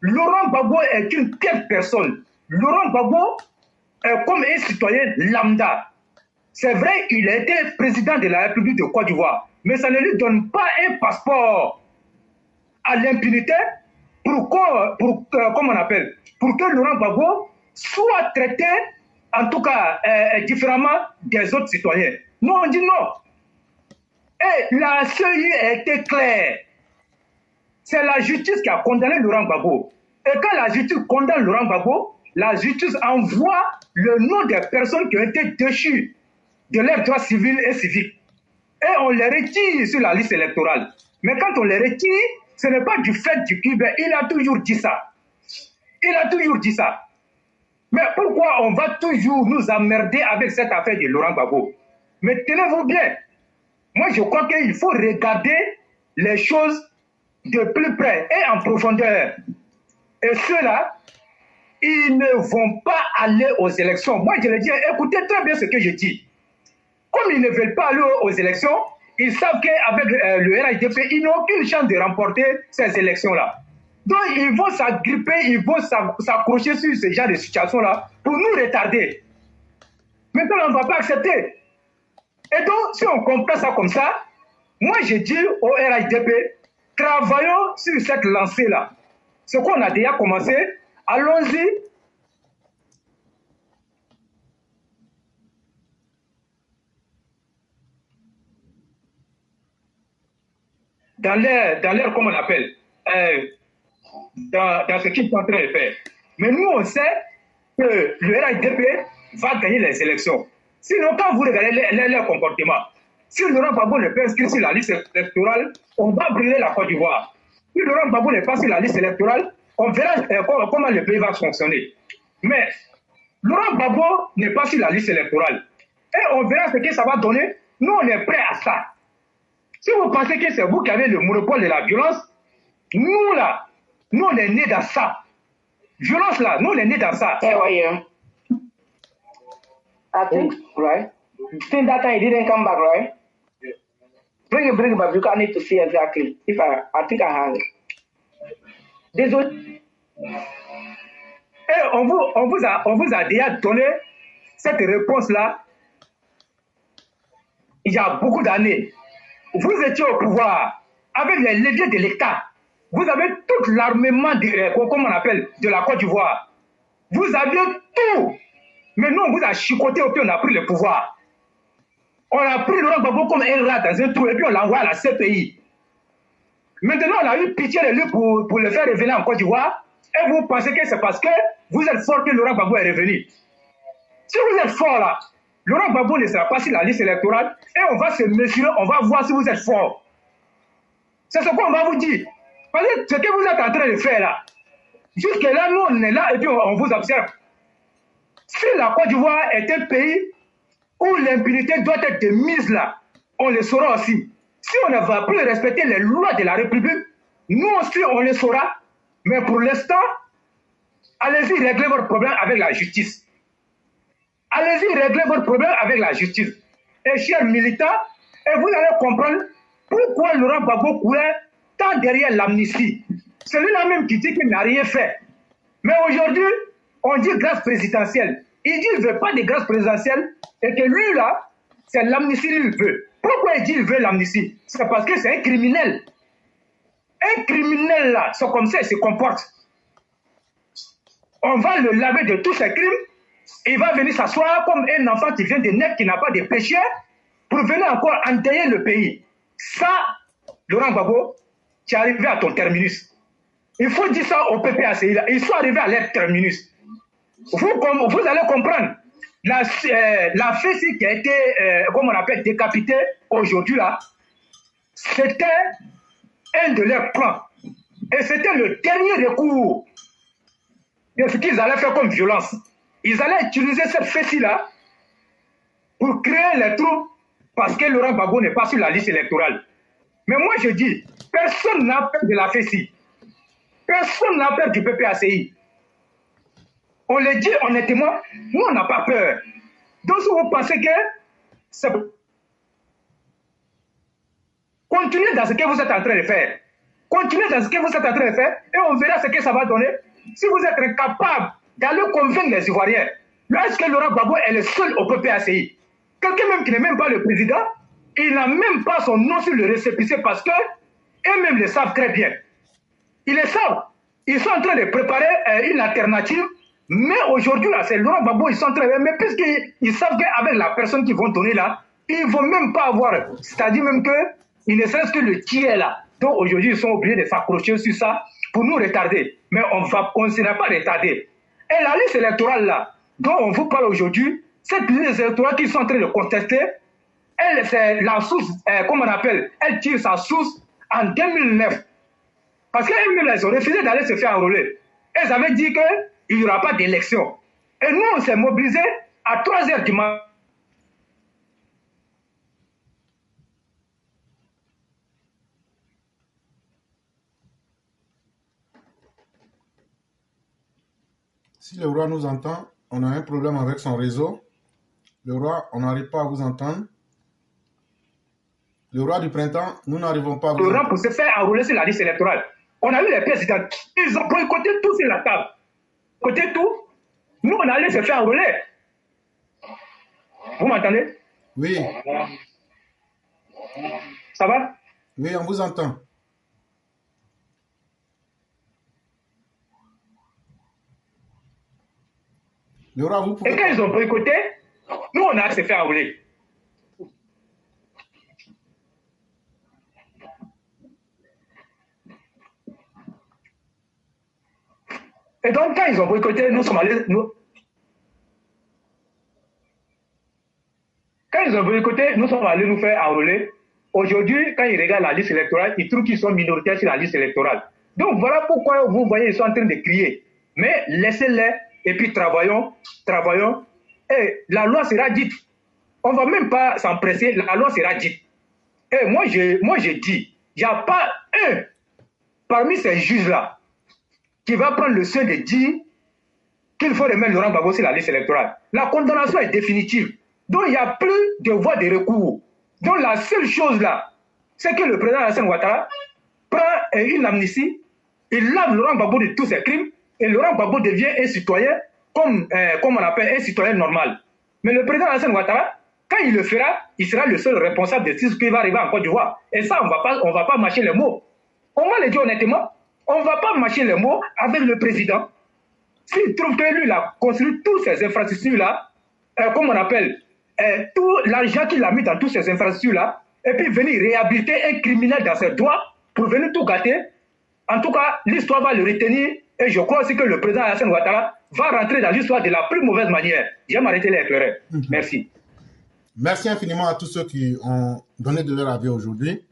Laurent Gbagbo est une telle personne. Laurent Gbagbo est comme un citoyen lambda. C'est vrai qu'il a été président de la République de Côte d'Ivoire, mais ça ne lui donne pas un passeport à l'impunité pour que Laurent Gbagbo soit traité, en tout cas, différemment des autres citoyens. Nous, on dit non. Et la CEI a été claire. C'est la justice qui a condamné Laurent Gbagbo. Et quand la justice condamne Laurent Gbagbo, la justice envoie le nom des personnes qui ont été déchues de leurs droits civils et civiques. Et on les retire sur la liste électorale. Mais quand on les retire, ce n'est pas du fait du Cubain. Il a toujours dit ça. Il a toujours dit ça. Mais pourquoi on va toujours nous emmerder avec cette affaire de Laurent Gbagbo? Mais tenez-vous bien. Moi, je crois qu'il faut regarder les choses de plus près et en profondeur. Et ceux-là, ils ne vont pas aller aux élections. Moi, je le dis, écoutez très bien ce que je dis. Comme ils ne veulent pas aller aux élections, ils savent qu'avec le RHDP, ils n'ont aucune chance de remporter ces élections-là. Donc, ils vont s'agripper, ils vont s'accrocher sur ce genre de situation-là pour nous retarder. Maintenant, on ne va pas accepter. Et donc, si on comprend ça comme ça, moi, je dis au RHDP, travaillons sur cette lancée-là. Ce qu'on a déjà commencé, allons-y. Dans l'air, comment on appelle, dans ce qu'ils sont en train de faire. Mais nous, on sait que le RHDP va gagner les élections. Sinon, quand vous regardez leur comportement, si Laurent Gbagbo n'est pas inscrit sur la liste électorale, on va brûler la Côte d'Ivoire. Si Laurent Gbagbo n'est pas sur la liste électorale, on verra comment le pays va fonctionner. Mais Laurent Gbagbo n'est pas sur la liste électorale. Et on verra ce que ça va donner. Nous, on est prêts à ça. Si vous pensez que c'est vous qui avez le monopole de la violence, nous là, nous on est nés dans ça. Violence là, nous on est nés dans ça. Hey, why you? I think, right? Since that time he didn't come back, right? Bring it back. You can't need to see exactly. If I think I have it. Désolé. Et on vous a déjà donné cette réponse-là il y a beaucoup d'années. Vous étiez au pouvoir avec les leviers de l'État. Vous avez tout l'armement comme on appelle, de la Côte d'Ivoire. Vous aviez tout. Mais nous, on vous a chicoté et puis on a pris le pouvoir. On a pris Laurent Gbagbo comme un rat dans un trou et puis on l'a envoyé à la CPI. Maintenant, on a eu pitié de lui pour le faire revenir en Côte d'Ivoire. Et vous pensez que c'est parce que vous êtes fort que Laurent Gbagbo est revenu. Si vous êtes fort là, Laurent Gbagbo ne sera pas sur la liste électorale et on va se mesurer, on va voir si vous êtes fort. C'est ce qu'on va vous dire. Parce que ce que vous êtes en train de faire là, jusque-là, nous on est là et puis on vous observe. Si la Côte d'Ivoire est un pays où l'impunité doit être de mise là, on le saura aussi. Si on ne va plus respecter les lois de la République, nous aussi on le saura. Mais pour l'instant, allez-y régler votre problème avec la justice. Allez-y régler votre problème avec la justice. Et chers militants, et vous allez comprendre pourquoi Laurent Gbagbo courait tant derrière l'amnistie. Celui-là même qui dit qu'il n'a rien fait. Mais aujourd'hui, on dit grâce présidentielle. Il dit qu'il ne veut pas de grâce présidentielle et que lui là, c'est l'amnistie qu'il veut. Pourquoi il dit qu'il veut l'amnistie? C'est parce que c'est un criminel. Un criminel là, c'est comme ça il se comporte. On va le laver de tous ses crimes. Il va venir s'asseoir comme un enfant qui vient de naître, qui n'a pas de péché, pour venir encore entailler le pays. Ça, Laurent Gbagbo, tu es arrivé à ton terminus. Il faut dire ça au PPACI. Ils sont arrivés à leur terminus. Vous allez comprendre. La fesse qui a été, comme on appelle, décapitée aujourd'hui, là, c'était un de leurs plans. Et c'était le dernier recours de ce qu'ils allaient faire comme violence. Ils allaient utiliser cette fesse-là pour créer les troubles parce que Laurent Gbagbo n'est pas sur la liste électorale. Mais moi, je dis, personne n'a peur de la fesse. Personne n'a peur du PPACI. On le dit honnêtement, nous, on n'a pas peur. Donc, si vous pensez que c'est... Continuez dans ce que vous êtes en train de faire. Continuez dans ce que vous êtes en train de faire et on verra ce que ça va donner. Si vous êtes incapable d'aller convaincre les Ivoiriens, lorsque Laurent Gbagbo est le seul au PPACI, quelqu'un même qui n'est même pas le président, il n'a même pas son nom sur le récépissé parce que eux-mêmes le savent très bien. Ils le savent. Ils sont en train de préparer une alternative, mais aujourd'hui, là, c'est Laurent Gbagbo, ils sont en train de... Mais puisqu'ils savent qu'avec la personne qu'ils vont donner là, ils ne vont même pas avoir... C'est-à-dire même qu'il ne serait-ce que le tiers là. Donc aujourd'hui, ils sont obligés de s'accrocher sur ça pour nous retarder. Mais on ne sera pas retardé. Et la liste électorale là, dont on vous parle aujourd'hui, cette liste électorale qu'ils sont en train de contester, elle, c'est la source, comment on appelle, elle tire sa source en 2009. Parce qu'elles-mêmes, elles ont refusé d'aller se faire enrôler. Elles avaient dit qu'il n'y aura pas d'élection. Et nous, on s'est mobilisés à 3h du matin. Si le roi nous entend, on a un problème avec son réseau. Le roi, on n'arrive pas à vous entendre. Le roi du printemps, nous n'arrivons pas à vous entendre. Pour se faire enrôler sur la liste électorale. On a eu les pièces d'identité. Ils ont boycotté tout sur la table. Côté tout, nous, on allait se faire enrôler. Vous m'entendez? Oui. Ça va? Oui, on vous entend. Le roi, vous pouvez... Et quand ils ont boycotté, nous, on a se faire enrôler. Et donc, quand ils ont boycotté, nous sommes allés... Quand ils ont boycotté, nous sommes allés nous faire enrôler. Aujourd'hui, quand ils regardent la liste électorale, ils trouvent qu'ils sont minoritaires sur la liste électorale. Donc, voilà pourquoi vous voyez, ils sont en train de crier. Mais laissez-les, et puis travaillons. Et la loi sera dite. On ne va même pas s'empresser, la loi sera dite. Et moi, j'ai dit, il n'y a pas un parmi ces juges-là qui va prendre le soin de dire qu'il faut remettre Laurent Gbagbo sur la liste électorale. La condamnation est définitive. Donc, il n'y a plus de voie de recours. Donc, la seule chose là, c'est que le président Alassane Ouattara prend une amnistie, il lave Laurent Gbagbo de tous ses crimes, et Laurent Gbagbo devient un citoyen, comme on appelle un citoyen normal. Mais le président Alassane Ouattara, quand il le fera, il sera le seul responsable de tout ce qui va arriver en Côte d'Ivoire. Et ça, on ne va pas mâcher les mots. On va le dire honnêtement, on ne va pas mâcher les mots avec le président. S'il trouve que lui, il a construit toutes ces infrastructures-là, comme on appelle, tout l'argent qu'il a mis dans toutes ces infrastructures-là, et puis venir réhabiliter un criminel dans ses droits pour venir tout gâter, en tout cas, l'histoire va le retenir, et je crois aussi que le président Alassane Ouattara va rentrer dans l'histoire de la plus mauvaise manière. J'aime arrêter les éclaireurs. Merci. Merci infiniment à tous ceux qui ont donné de leur avis aujourd'hui.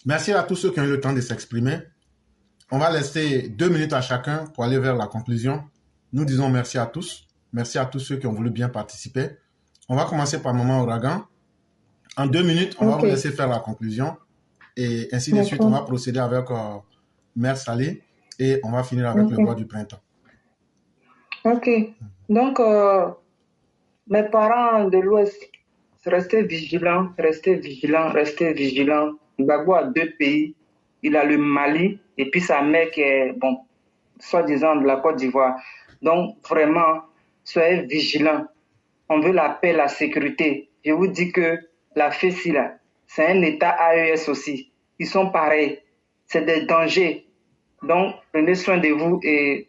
Merci à tous ceux qui ont eu le temps de s'exprimer. On va laisser 2 minutes à chacun pour aller vers la conclusion. Nous disons merci à tous. Merci à tous ceux qui ont voulu bien participer. On va commencer par Maman Ouragan. En 2 minutes, on va vous laisser faire la conclusion. Et ainsi de suite, on va procéder avec Mère Salé et on va finir avec le roi du printemps. Ok. Donc, mes parents de l'Ouest, restez vigilants, restez vigilants, restez vigilants. Gbagbo a 2 pays. Il a le Mali et puis sa mère qui est, bon, soi-disant de la Côte d'Ivoire. Donc, vraiment, soyez vigilants. On veut la paix, la sécurité. Je vous dis que la FECI, là, c'est un État AES aussi. Ils sont pareils. C'est des dangers. Donc, prenez soin de vous et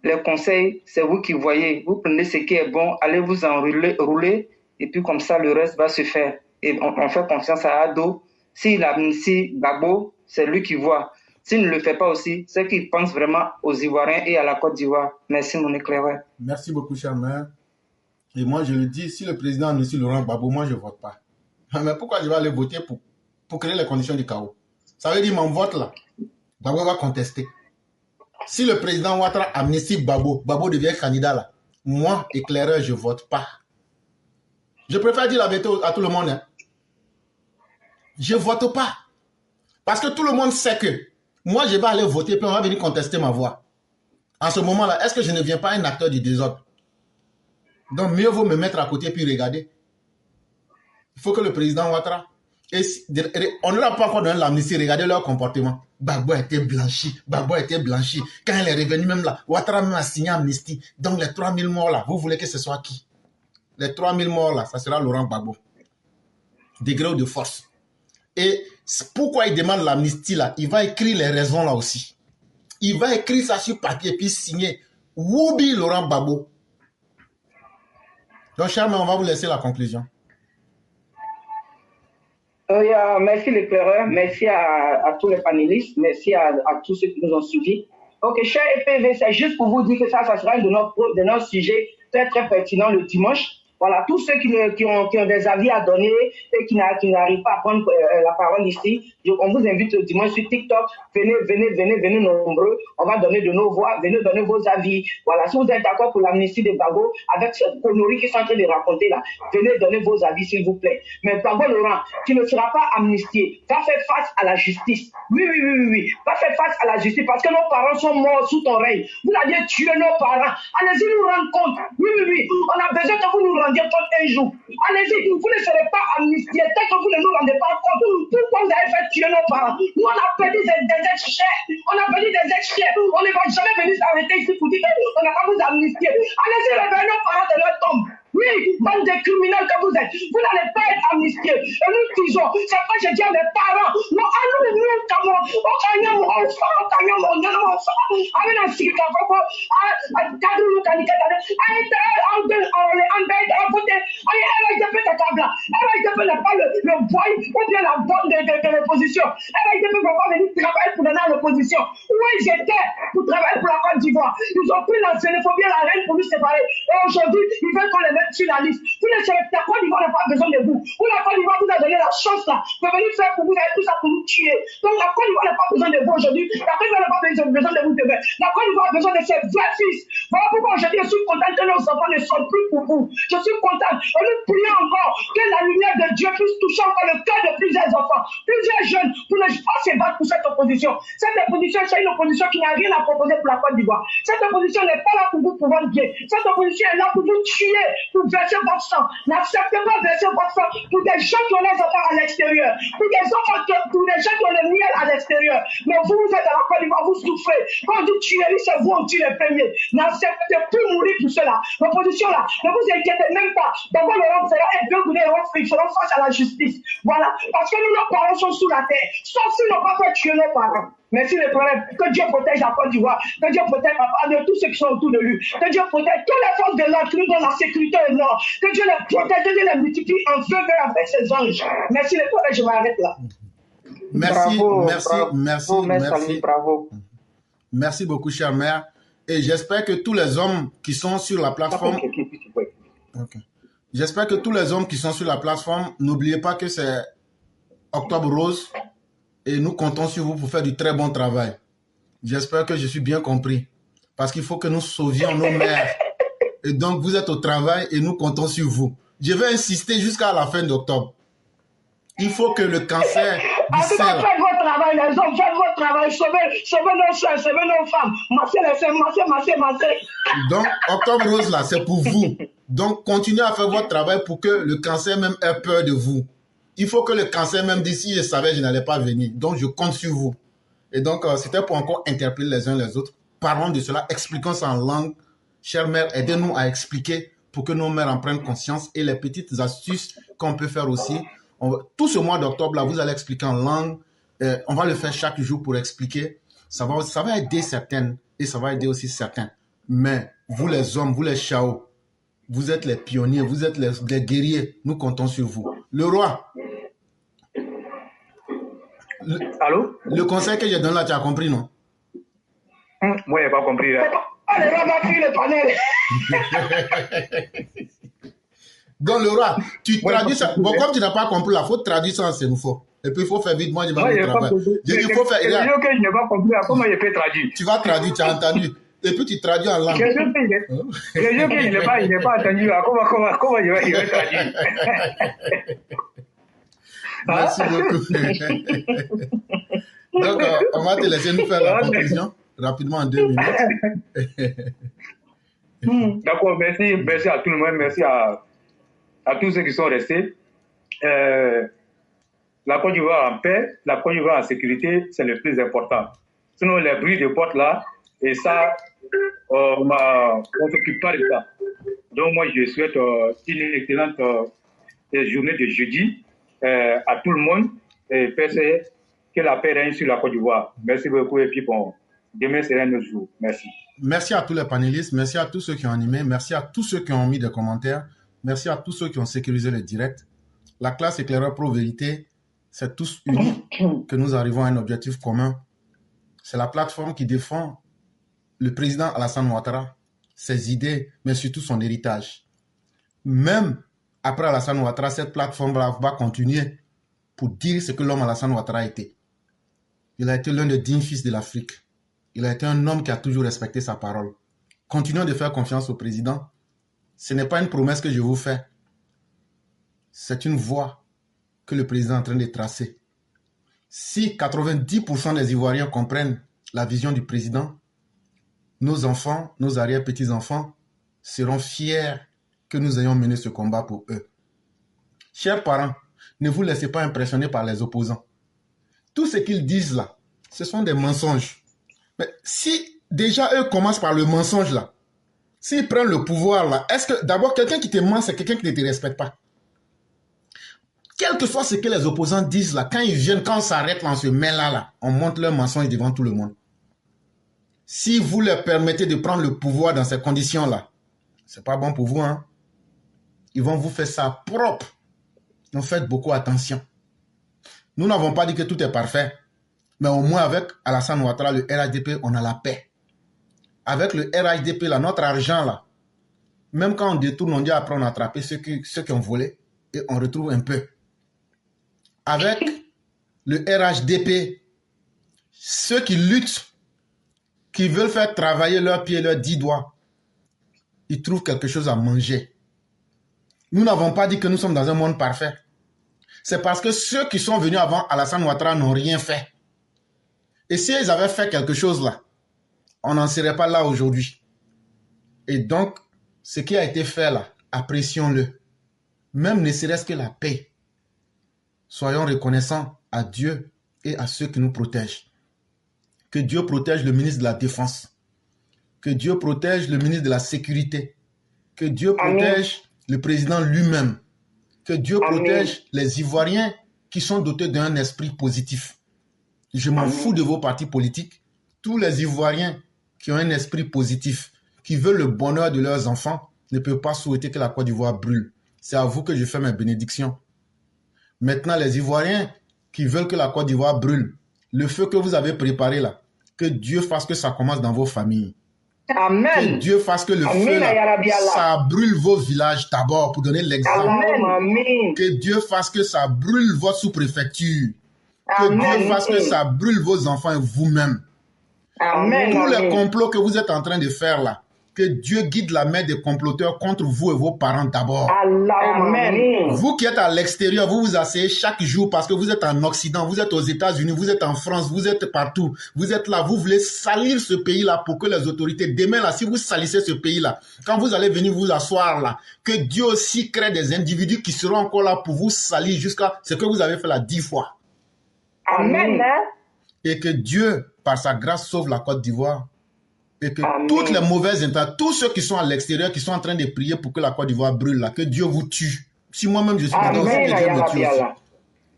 les conseils, c'est vous qui voyez. Vous prenez ce qui est bon, allez vous enrouler et puis comme ça, le reste va se faire. Et on fait confiance à Ado. S'il amnistie Gbagbo, c'est lui qui voit. S'il ne le fait pas aussi, c'est qu'il pense vraiment aux Ivoiriens et à la Côte d'Ivoire. Merci, mon éclaireur. Merci beaucoup, cher maire. Et moi, je le dis, si le président amnistie Laurent Gbagbo, moi, je ne vote pas. Mais pourquoi je vais aller voter pour créer les conditions du chaos? Ça veut dire mon vote là, Gbagbo va contester. Si le président Ouattara amnistie Gbagbo, Gbagbo devient candidat là, moi, éclaireur, je ne vote pas. Je préfère dire la vérité à tout le monde. Hein. Je ne vote pas. Parce que tout le monde sait que moi, je vais aller voter, puis on va venir contester ma voix. En ce moment-là, est-ce que je ne deviens pas un acteur du désordre? Donc, mieux vaut me mettre à côté puis regarder. Il faut que le président Ouattara... on ne leur a pas encore donné l'amnistie, regardez leur comportement. Gbagbo a été blanchi, Gbagbo a été blanchi. Quand il est revenu même là, Ouattara même a signé amnistie. Donc, les 3000 morts là, vous voulez que ce soit qui? Les 3000 morts là, ça sera Laurent Gbagbo. Degré de force. Et pourquoi il demande l'amnistie là? Il va écrire les raisons là aussi. Il va écrire ça sur papier puis signer. Woubi Laurent Gbagbo. Donc, cher, on va vous laisser la conclusion. Merci l'éclaireur, merci à tous les panélistes, merci à tous ceux qui nous ont suivis. Ok, cher EPV, c'est juste pour vous dire que ça sera un de nos sujets très très pertinents le dimanche. Voilà, tous ceux qui ont des avis à donner et qui n'arrivent pas à prendre la parole ici, on vous invite le dimanche sur TikTok. Venez nombreux. On va donner de nos voix. Venez donner vos avis. Voilà, si vous êtes d'accord pour l'amnistie de Gbagbo, avec cette connerie qu'ils sont en train de raconter là, venez donner vos avis, s'il vous plaît. Mais Gbagbo Laurent, tu ne seras pas amnistié. Va faire face à la justice. Oui. Va faire face à la justice parce que nos parents sont morts sous ton règne. Vous aviez tué nos parents. Allez-y nous rendre compte. Oui. On a besoin que vous nous rendiez compte un jour. Allez-y, vous ne serez pas amnistiés. Tant que vous ne nous rendez pas compte, pourquoi vous avez fait tuer nos parents? Nous, on a perdu des ex-chers. On a perdu des ex-chers. On ne va jamais venir s'arrêter ici pour dire qu'on n'a pas vous amnistier. Allez-y, réveillez nos parents de leur tombe. Oui, bande de criminels que vous êtes, vous n'allez pas être amnistiés. Et nous disons, c'est pas je dis à mes parents, non, à nous, comment, au canyon, mon enfant, au canyon, mon enfant, avec un cycle, à cadre, nous, caniquet, à voter, elle a fait ta table là, elle a fait pas le boy, ou bien la bande de l'opposition, elle a fait pas venir travailler pour donner à l'opposition. Oui, j'étais pour travailler pour la Côte d'Ivoire. Ils ont pris la xénophobie à la reine pour nous séparer. Et aujourd'hui, ils veulent qu'on les mette sur la liste. Vous la Côte d'Ivoire n'a pas besoin de vous. Vous, la Côte d'Ivoire, vous a donné la chance là, de venir faire pour vous, tout ça pour nous tuer. Donc la Côte d'Ivoire n'a pas besoin de vous aujourd'hui. La Côte d'Ivoire n'a pas besoin de vous demain. La Côte d'Ivoire a besoin de ses vrais fils. Voilà pourquoi aujourd'hui je suis content que nos enfants ne sont plus pour vous. Je suis content. On nous prie encore que la lumière de Dieu puisse toucher encore le cœur de plusieurs enfants, plusieurs jeunes, pour ne pas se battre pour cette opposition. Cette opposition, c'est une opposition qui n'a rien à proposer pour la Côte d'Ivoire. Cette opposition n'est pas là pour vous pouvoir bien. Cette opposition est là pour vous tuer, pour verser votre sang. N'acceptez pas verser votre sang pour des gens qui ont les enfants à l'extérieur, pour des enfants pour des gens qui ont le miel à l'extérieur. Mais vous, vous êtes à la Côte d'Ivoire, vous souffrez. Quand on dit tuerie, c'est vous, on tue les premiers. N'acceptez plus mourir pour cela. L'opposition là, ne vous inquiétez même pas. D'abord, le roi fera et deux goulets, ils feront face à la justice. Voilà. Parce que nous, nos parents sont sous la terre. Sauf s'ils n'ont pas fait tuer nos parents. Merci le problème. Que Dieu protège la Côte d'Ivoire. Que Dieu protège papa de tous ceux qui sont autour de lui. Que Dieu protège toutes les forces de l'ordre qui nous donnent la sécurité au nord. Que Dieu les protège, que Dieu les multiplie en feu vert avec ses anges. Merci le problème. Je m'arrête là. Merci, Bravo, merci, bravo, merci, merci. merci. Bravo. Merci beaucoup, chère mère. Et j'espère que tous les hommes qui sont sur la plateforme... Ok. J'espère que tous les hommes qui sont sur la plateforme, n'oubliez pas que c'est Octobre Rose et nous comptons sur vous pour faire du très bon travail. J'espère que je suis bien compris. Parce qu'il faut que nous sauvions nos mères. Et donc, vous êtes au travail et nous comptons sur vous. Je vais insister jusqu'à la fin d'octobre. Il faut que le cancer du En tout cas, sein... faites votre travail, les hommes, faites votre travail. Sauvez nos soeurs, sauvez nos femmes. Massez les seins, massez. Donc, Octobre Rose, là, c'est pour vous. Donc, continuez à faire votre travail pour que le cancer même ait peur de vous. Il faut que le cancer même dise, si je savais, je n'allais pas venir. Donc, je compte sur vous. Et donc, c'était pour encore interpeller les uns les autres. Parlons de cela, expliquons ça en langue. Chère mère, aidez-nous à expliquer pour que nos mères en prennent conscience et les petites astuces qu'on peut faire aussi. Tout ce mois d'octobre, là, vous allez expliquer en langue. On va le faire chaque jour pour expliquer. Ça va aider certaines et ça va aider aussi certains. Mais vous les hommes, vous les chaos, vous êtes les pionniers, vous êtes les guerriers. Nous comptons sur vous. Le roi. Allô? Le conseil que je donne là, tu as compris, non? Moi, je n'ai pas compris. Là. Allez, on va crier le panel. Donc, le roi, tu traduis ça. Bon, comme tu n'as pas compris, il faut traduire ça en sénoufo. Et puis, il faut faire vite. Moi, je vais aller au travail. Il faut faire. Je n'ai pas compris. Comment je peux traduire? Tu vas traduire, tu as entendu. Et puis, tu traduis en langue. Quelque chose que il n'est pas entendu. Comment je vais traduire? Merci beaucoup. Donc, on va te laisser nous faire la conclusion rapidement en 2 minutes. D'accord, merci à tout le monde, merci à tous ceux qui sont restés. La Côte d'Ivoire en paix, la Côte d'Ivoire en sécurité, c'est le plus important. Sinon, les bruits de porte là, et ça, on ne s'occupe pas de ça. Donc, moi, je souhaite une excellente journée de jeudi à tout le monde et que la paix règne sur la Côte d'Ivoire. Merci beaucoup et puis bon, demain sera un autre jour. Merci. Merci à tous les panélistes, merci à tous ceux qui ont animé, merci à tous ceux qui ont mis des commentaires, merci à tous ceux qui ont sécurisé le direct. La classe éclaireur pro-vérité, c'est tous unis que nous arrivons à un objectif commun. C'est la plateforme qui défend le président Alassane Ouattara, ses idées, mais surtout son héritage. Même après Alassane Ouattara, cette plateforme-là va continuer pour dire ce que l'homme Alassane Ouattara a été. Il a été l'un des dignes fils de l'Afrique. Il a été un homme qui a toujours respecté sa parole. Continuons de faire confiance au président. Ce n'est pas une promesse que je vous fais. C'est une voie que le président est en train de tracer. Si 90% des Ivoiriens comprennent la vision du président, nos enfants, nos arrière-petits-enfants seront fiers que nous ayons mené ce combat pour eux. Chers parents, ne vous laissez pas impressionner par les opposants. Tout ce qu'ils disent là, ce sont des mensonges. Mais si déjà eux commencent par le mensonge là, s'ils prennent le pouvoir là, est-ce que d'abord quelqu'un qui te ment, c'est quelqu'un qui ne te respecte pas? Quel que soit ce que les opposants disent là, quand ils viennent, quand on s'arrête là, on se met là, on montre leur mensonge devant tout le monde. Si vous leur permettez de prendre le pouvoir dans ces conditions là, c'est pas bon pour vous, hein? Ils vont vous faire ça propre. Donc faites beaucoup attention. Nous n'avons pas dit que tout est parfait. Mais au moins avec Alassane Ouattara, le RHDP, on a la paix. Avec le RHDP, là, notre argent, là, Même quand on détourne, on dit après on a attrapé ceux qui ont volé et on retrouve un peu. Avec le RHDP, ceux qui luttent, qui veulent faire travailler leurs pieds, leurs 10 doigts, ils trouvent quelque chose à manger. Nous n'avons pas dit que nous sommes dans un monde parfait. C'est parce que ceux qui sont venus avant Alassane Ouattara n'ont rien fait. Et si ils avaient fait quelque chose là, on n'en serait pas là aujourd'hui. Et donc, ce qui a été fait là, apprécions-le. Même ne serait-ce que la paix. Soyons reconnaissants à Dieu et à ceux qui nous protègent. Que Dieu protège le ministre de la Défense. Que Dieu protège le ministre de la Sécurité. Que Dieu protège le président lui-même. Que Dieu protège les Ivoiriens qui sont dotés d'un esprit positif. Je m'en fous de vos partis politiques. Tous les Ivoiriens qui ont un esprit positif, qui veulent le bonheur de leurs enfants, ne peuvent pas souhaiter que la Côte d'Ivoire brûle. C'est à vous que je fais mes bénédictions. Maintenant, les Ivoiriens qui veulent que la Côte d'Ivoire brûle, le feu que vous avez préparé là, que Dieu fasse que ça commence dans vos familles. Amen. Que Dieu fasse que le feu là, ça brûle vos villages d'abord pour donner l'exemple. Que Dieu fasse que ça brûle votre sous-préfecture. Que Dieu fasse que ça brûle vos enfants et vous-même. Tous les complots que vous êtes en train de faire là, que Dieu guide la main des comploteurs contre vous et vos parents d'abord. Vous qui êtes à l'extérieur, vous vous asseyez chaque jour parce que vous êtes en Occident, vous êtes aux États-Unis, vous êtes en France, vous êtes partout. Vous êtes là, vous voulez salir ce pays-là pour que les autorités, demain là, si vous salissez ce pays-là, quand vous allez venir vous asseoir là, que Dieu aussi crée des individus qui seront encore là pour vous salir jusqu'à ce que vous avez fait là 10 fois. Amen. Et que Dieu, par sa grâce, sauve la Côte d'Ivoire. Et que toutes les mauvaises intentions, tous ceux qui sont à l'extérieur, qui sont en train de prier pour que la Côte d'Ivoire brûle, là, que Dieu vous tue. Si moi-même je suis dedans aussi, que Dieu me tue aussi.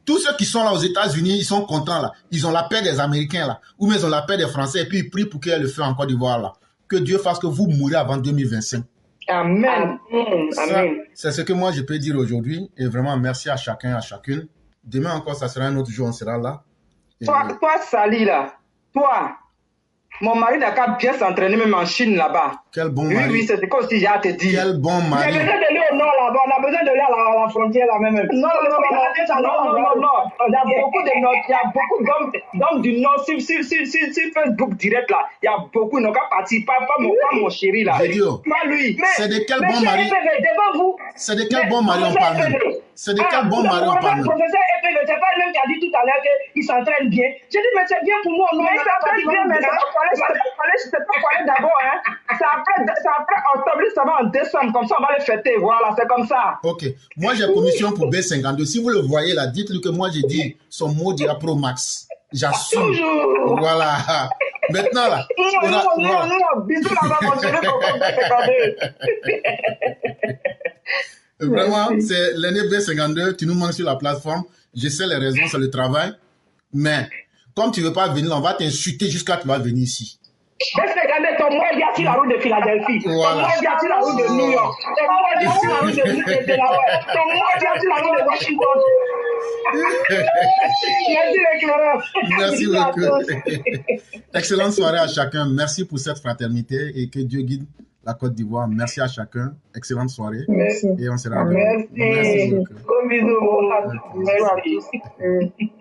Tous ceux qui sont là aux États-Unis, ils sont contents là. Ils ont la paix des Américains là. Ou même ils ont la paix des Français. Et puis ils prient pour qu'il y ait le feu en Côte d'Ivoire là. Que Dieu fasse que vous mourrez avant 2025. Amen. C'est ce que moi je peux dire aujourd'hui. Et vraiment merci à chacun et à chacune. Demain encore, ça sera un autre jour, on sera là. Et... Toi, Sali là. Toi. Mon mari n'a qu'à bien s'entraîner même en Chine là-bas. Quel bon mari. Oui, c'est comme si j'ai à te dire. Quel bon mari. Il y a besoin d'aller au nord là-bas. On a besoin d'aller à la frontière là même. Non. Il y a beaucoup d'hommes du nord sur Facebook direct là. Il y a beaucoup. Ils n'ont qu'à partir. Pas mon chéri là. Pas lui. C'est de quel bon mari. C'est de quel bon mari on parle même. C'est de quel bon mari on parle même. Professeur EPV, c'est pas le même qui a dit tout à l'heure qu'il s'entraîne bien. J'ai dit, mais c'est bien pour nous. Mais il s'entraîne bien, mais c'est pas quoi d'abord. Hein. C'est après octobre, ça va en décembre. Comme ça, on va les fêter. Voilà, c'est comme ça. Ok. Moi, j'ai commission pour B52. Si vous le voyez là, dites-lui que moi, j'ai dit son mot dira Pro Max. J'assume. Toujours. Voilà. Maintenant là. Bisous là-bas, mon chéri, pour B52. Vraiment, c'est l'année B52, tu nous manques sur la plateforme. Je sais les raisons, c'est le travail. Mais, comme tu ne veux pas venir, on va t'insulter jusqu'à ce que tu vas venir ici. B52, ton moi, il y a sur la route de Philadelphie. Voilà. Ton moi, il y a sur la route de New York. Ton moi, il y a sur la route de Delaware. Ton moi, il y a sur la route de Washington. Merci, Merci beaucoup. Excellente soirée à chacun. Merci pour cette fraternité et que Dieu guide la Côte d'Ivoire. Merci à chacun. Excellente soirée. Merci. Et on sera Merci. Merci beaucoup. Gros bisous. Merci.